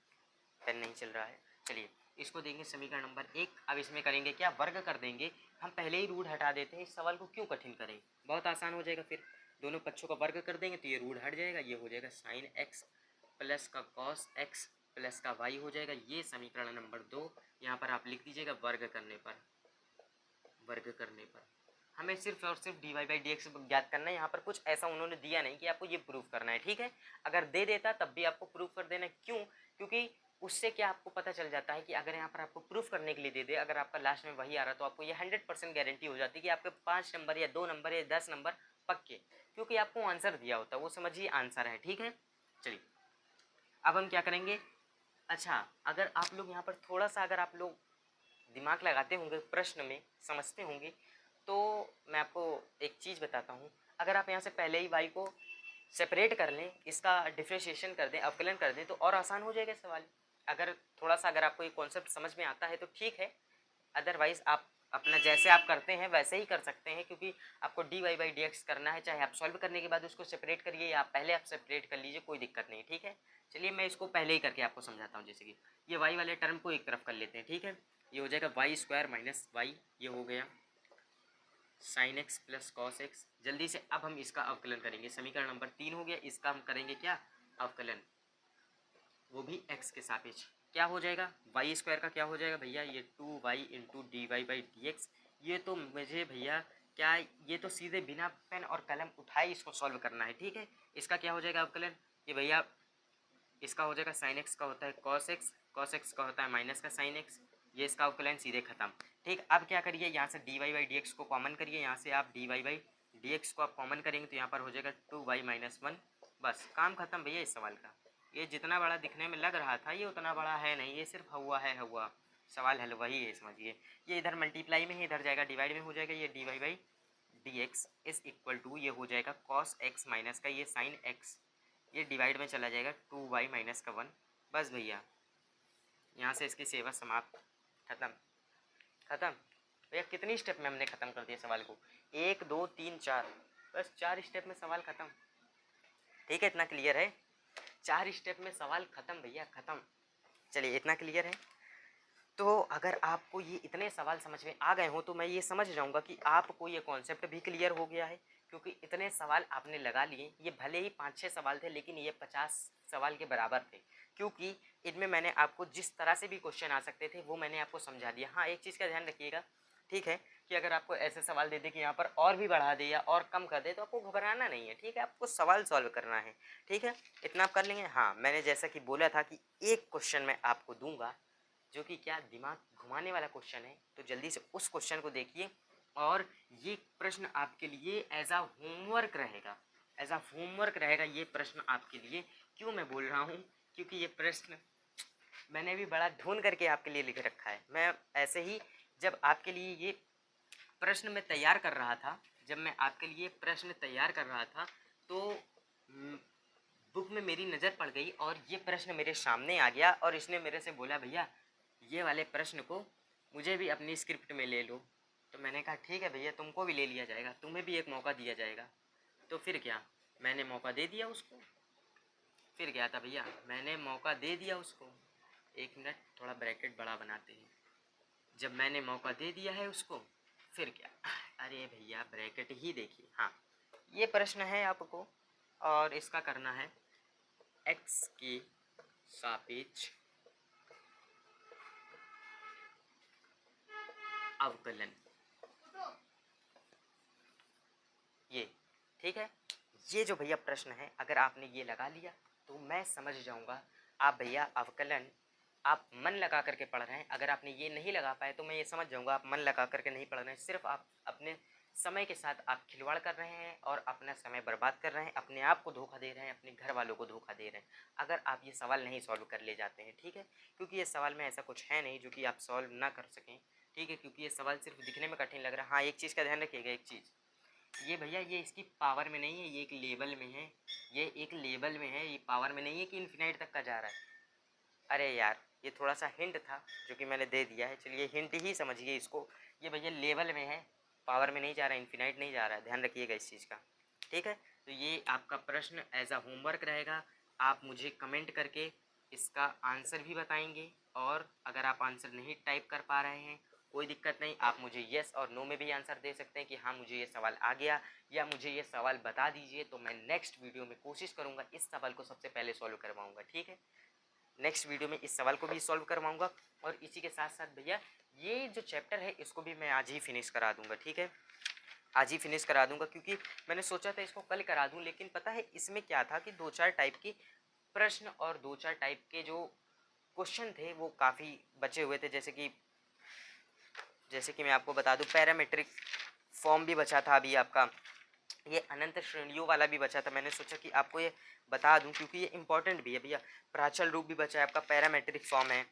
पेन नहीं चल रहा है। चलिए इसको देंगे समीकरण नंबर 1, अब इसमें करेंगे क्या, वर्ग कर देंगे। हम पहले ही रूट हटा देते हैं, इस सवाल को क्यों कठिन करें, बहुत आसान हो जाएगा। फिर दोनों पक्षों का वर्ग कर देंगे तो ये रूट हट जाएगा, ये हो जाएगा साइन एक्स प्लस का कॉस एक्स प्लस का वाई हो जाएगा, ये समीकरण नंबर 2। यहाँ पर आप लिख दीजिएगा वर्ग करने पर, वर्ग करने पर हमें सिर्फ और सिर्फ dy/dx ज्ञात करना है। यहाँ पर कुछ ऐसा उन्होंने दिया नहीं कि आपको ये प्रूफ करना है। ठीक है, अगर दे देता तब भी आपको प्रूफ कर देना, क्यों? क्योंकि उससे क्या आपको पता चल जाता है कि अगर यहाँ पर आपको प्रूफ करने के लिए दे दे, अगर आपका लास्ट में वही आ रहा तो आपको ये 100% गारंटी हो जाती है कि आपके 5 नंबर या 2 नंबर या 10 नंबर पक्के, क्योंकि आपको आंसर दिया होता है, वो समझिए आंसर है। ठीक है, चलिए अब हम क्या करेंगे, अच्छा अगर आप लोग यहाँ पर थोड़ा सा अगर आप लोग दिमाग लगाते होंगे, प्रश्न में समझते होंगे, तो मैं आपको एक चीज़ बताता हूँ। अगर आप यहाँ से पहले ही y को सेपरेट कर लें, इसका डिफ्रेंशिएशन कर दें, अवकलन कर दें, तो और आसान हो जाएगा सवाल। अगर थोड़ा सा अगर आपको ये कॉन्सेप्ट समझ में आता है तो ठीक है, अदरवाइज़ आप अपना जैसे आप करते हैं वैसे ही कर सकते हैं, क्योंकि आपको d y by d x करना है, चाहे आप सॉल्व करने के बाद उसको सेपरेट करिए या पहले आप सेपरेट कर लीजिए, कोई दिक्कत नहीं, ठीक है। चलिए मैं इसको पहले ही करके आपको समझाता हूँ। जैसे कि ये वाई वाले टर्म को एक तरफ कर लेते हैं, ठीक है। ये हो जाएगा वाई स्क्वायर माइनस वाई, ये हो गया sine x plus cos x. जल्दी से अब हम इसका अवकलन करेंगे, समीकरण नंबर 3 हो गया, इसका हम करेंगे क्या, अवकलन, वो भी x के सापेक्ष। क्या हो जाएगा, वाई स्क्वायर का क्या हो जाएगा भैया, ये 2y into d y by d x. ये तो मुझे भैया क्या, ये तो सीधे बिना पेन और कलम उठाए इसको सॉल्व करना है, ठीक है। इसका क्या हो जाएगा अवकलन, ये भैया इसका हो जाएगा साइन एक्स का होता है कॉस एक्स, कॉस एक्स का होता है माइनस का साइन एक्स, ये इसका अवकलन सीधे खत्म, ठीक। अब क्या करिए, यहाँ से d y by d x को कॉमन करिए, यहाँ से आप d y by d x को आप कॉमन करेंगे तो यहाँ पर हो जाएगा 2y माइनस 1, बस काम खत्म भैया इस सवाल का। ये जितना बड़ा दिखने में लग रहा था ये उतना बड़ा है नहीं, ये सिर्फ हुआ है हुआ, सवाल हल वही है, समझिए। ये इधर मल्टीप्लाई में है, इधर जाएगा डिवाइड में हो जाएगा, ये d y by d x is equal to ये हो जाएगा कॉस एक्स माइनस का ये साइन एक्स, ये डिवाइड में चला जाएगा 2y माइनस का 1, बस भैया यहाँ से इसकी सेवा समाप्त, खत्म खत्म। भैया कितनी स्टेप में हमने ख़त्म कर दिया सवाल को, 1 2 3 4, बस 4 स्टेप में सवाल ख़त्म, ठीक है। इतना क्लियर है, 4 स्टेप में सवाल ख़त्म भैया ख़त्म। चलिए इतना क्लियर है। तो अगर आपको ये इतने सवाल समझ में आ गए हों तो मैं ये समझ जाऊंगा कि आपको ये कॉन्सेप्ट भी क्लियर हो गया है, क्योंकि इतने सवाल आपने लगा लिए। ये भले ही 5-6 सवाल थे लेकिन ये 50 सवाल के बराबर थे, क्योंकि इनमें मैंने आपको जिस तरह से भी क्वेश्चन आ सकते थे वो मैंने आपको समझा दिया। हाँ एक चीज़ का ध्यान रखिएगा, ठीक है, कि अगर आपको ऐसे सवाल दे दे कि यहाँ पर और भी बढ़ा दे या और कम कर दे तो आपको घबराना नहीं है, ठीक है, आपको सवाल सॉल्व करना है, ठीक है। इतना आप कर लेंगे। हाँ मैंने जैसा कि बोला था कि एक क्वेश्चन मैं आपको दूंगा जो कि क्या दिमाग घुमाने वाला क्वेश्चन है, तो जल्दी से उस क्वेश्चन को देखिए। और ये प्रश्न आपके लिए एज आ होमवर्क रहेगा, एज आ होमवर्क रहेगा ये प्रश्न आपके लिए। क्यों मैं बोल रहा हूँ, क्योंकि ये प्रश्न मैंने भी बड़ा ढूंढ करके आपके लिए लिख रखा है। मैं ऐसे ही जब आपके लिए ये प्रश्न मैं तैयार कर रहा था, जब मैं आपके लिए प्रश्न तैयार कर रहा था तो बुक में मेरी नज़र पड़ गई और ये प्रश्न मेरे सामने आ गया और इसने मेरे से बोला भैया ये वाले प्रश्न को मुझे भी अपनी स्क्रिप्ट में ले लो। तो मैंने कहा ठीक है भैया तुमको भी ले लिया जाएगा, तुम्हें भी एक मौका दिया जाएगा। तो फिर क्या, मैंने मौका दे दिया उसको। फिर क्या था भैया, मैंने मौका दे दिया उसको। एक मिनट थोड़ा ब्रैकेट बड़ा बनाते हैं। जब मैंने मौका दे दिया है उसको फिर क्या, अरे भैया ब्रैकेट ही देखिए। हाँ ये प्रश्न है आपको और इसका करना है x के सापेक्ष अवकलन, ये ठीक है। ये जो भैया प्रश्न है अगर आपने ये लगा लिया तो मैं समझ जाऊंगा आप भैया अवकलन आप मन लगा करके पढ़ रहे हैं। अगर आपने ये नहीं लगा पाए तो मैं ये समझ जाऊंगा आप मन लगा करके नहीं पढ़ रहे हैं, सिर्फ आप अपने समय के साथ आप खिलवाड़ कर रहे हैं और अपना समय बर्बाद कर रहे हैं, अपने आप को धोखा दे रहे हैं, अपने घर वालों को धोखा दे रहे हैं अगर आप ये सवाल नहीं सॉल्व कर ले जाते हैं, ठीक है। क्योंकि ये सवाल में ऐसा कुछ है नहीं जो कि आप सॉल्व ना कर सकें, ठीक है, क्योंकि ये सवाल सिर्फ दिखने में कठिन लग रहा है। हाँ एक चीज़ का ध्यान रखिएगा, एक चीज़ ये भैया ये इसकी पावर में नहीं है, ये एक लेवल में है, ये एक लेवल में है, ये पावर में नहीं है कि इन्फिनाइट तक का जा रहा है। अरे यार ये थोड़ा सा हिंट था जो कि मैंने दे दिया है, चलिए हिंट ही समझिए इसको। ये भैया लेवल में है, पावर में नहीं जा रहा है, इन्फिनाइट नहीं जा रहा है, ध्यान रखिएगा इस चीज़ का, ठीक है। तो ये आपका प्रश्न एज अ होमवर्क रहेगा, आप मुझे कमेंट करके इसका आंसर भी बताएंगे और अगर आप आंसर नहीं टाइप कर पा रहे हैं कोई दिक्कत नहीं, आप मुझे येस और नो में भी आंसर दे सकते हैं कि हाँ मुझे ये सवाल आ गया या मुझे ये सवाल बता दीजिए, तो मैं नेक्स्ट वीडियो में कोशिश करूँगा इस सवाल को सबसे पहले सॉल्व करवाऊँगा, ठीक है। नेक्स्ट वीडियो में इस सवाल को भी सॉल्व करवाऊँगा और इसी के साथ साथ भैया ये जो चैप्टर है इसको भी मैं आज ही फिनिश करा दूँगा, ठीक है, आज ही फिनिश करा दूँगा। क्योंकि मैंने सोचा था इसको कल करा दूँ लेकिन पता है इसमें क्या था कि 2-4 टाइप की प्रश्न और 2-4 टाइप के जो क्वेश्चन थे वो काफ़ी बचे हुए थे। जैसे कि मैं आपको बता दूं पैरामेट्रिक फॉर्म भी बचा था अभी आपका, ये अनंत श्रेणियों वाला भी बचा था। मैंने सोचा कि आपको ये बता दूं क्योंकि ये इंपॉर्टेंट भी है भैया। प्राचल रूप भी बचा है आपका, पैरामेट्रिक फॉर्म है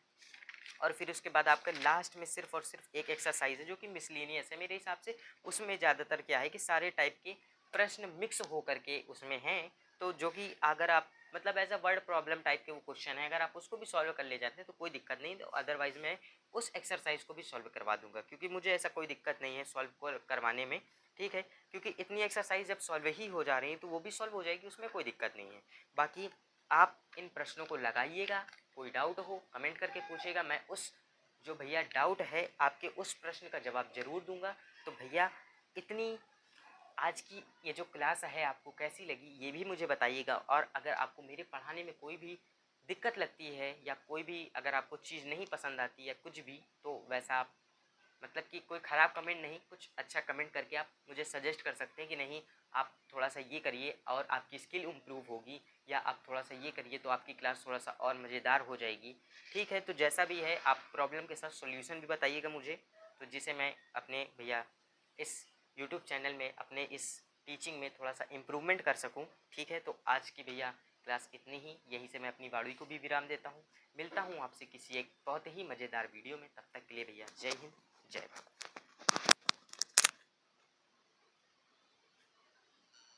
और फिर उसके बाद आपका लास्ट में सिर्फ और सिर्फ एक एक्सरसाइज है जो कि मिसलेनियस है मेरे हिसाब से। उसमें ज़्यादातर क्या है कि सारे टाइप के प्रश्न मिक्स हो करके उसमें हैं, तो जो कि अगर आप मतलब as a word problem type के वो क्वेश्चन है, अगर आप उसको भी सॉल्व कर ले जाते हैं तो कोई दिक्कत नहीं, तो अदरवाइज़ मैं उस एक्सरसाइज को भी सॉल्व करवा दूंगा, क्योंकि मुझे ऐसा कोई दिक्कत नहीं है सॉल्व को करवाने में, ठीक है, क्योंकि इतनी एक्सरसाइज जब सॉल्व ही हो जा रही है तो वो भी सॉल्व हो जाएगी, उसमें कोई दिक्कत नहीं है। बाकी आप इन प्रश्नों को लगाइएगा, कोई डाउट हो कमेंट करके पूछिएगा, मैं उस जो भैया डाउट है आपके उस प्रश्न का जवाब ज़रूर दूंगा। तो भैया इतनी आज की ये जो क्लास है आपको कैसी लगी ये भी मुझे बताइएगा, और अगर आपको मेरे पढ़ाने में कोई भी दिक्कत लगती है या कोई भी अगर आपको चीज़ नहीं पसंद आती है कुछ भी, तो वैसा आप मतलब कि कोई ख़राब कमेंट नहीं, कुछ अच्छा कमेंट करके आप मुझे सजेस्ट कर सकते हैं कि नहीं आप थोड़ा सा ये करिए और आपकी स्किल इम्प्रूव होगी, या आप थोड़ा सा ये करिए तो आपकी क्लास थोड़ा सा और मज़ेदार हो जाएगी। ठीक है, तो जैसा भी है आप प्रॉब्लम के साथ सॉल्यूशन भी बताइएगा मुझे, तो जिसे मैं अपने भैया इस यूट्यूब चैनल में अपने इस टीचिंग में थोड़ा सा इम्प्रूवमेंट कर सकूं। ठीक है, तो आज की भैया क्लास इतनी ही, यहीं से मैं अपनी वाणी को भी विराम देता हूं। मिलता हूं आपसे किसी एक बहुत ही मज़ेदार वीडियो में, तब तक के लिए भैया जय हिंद जय भारत।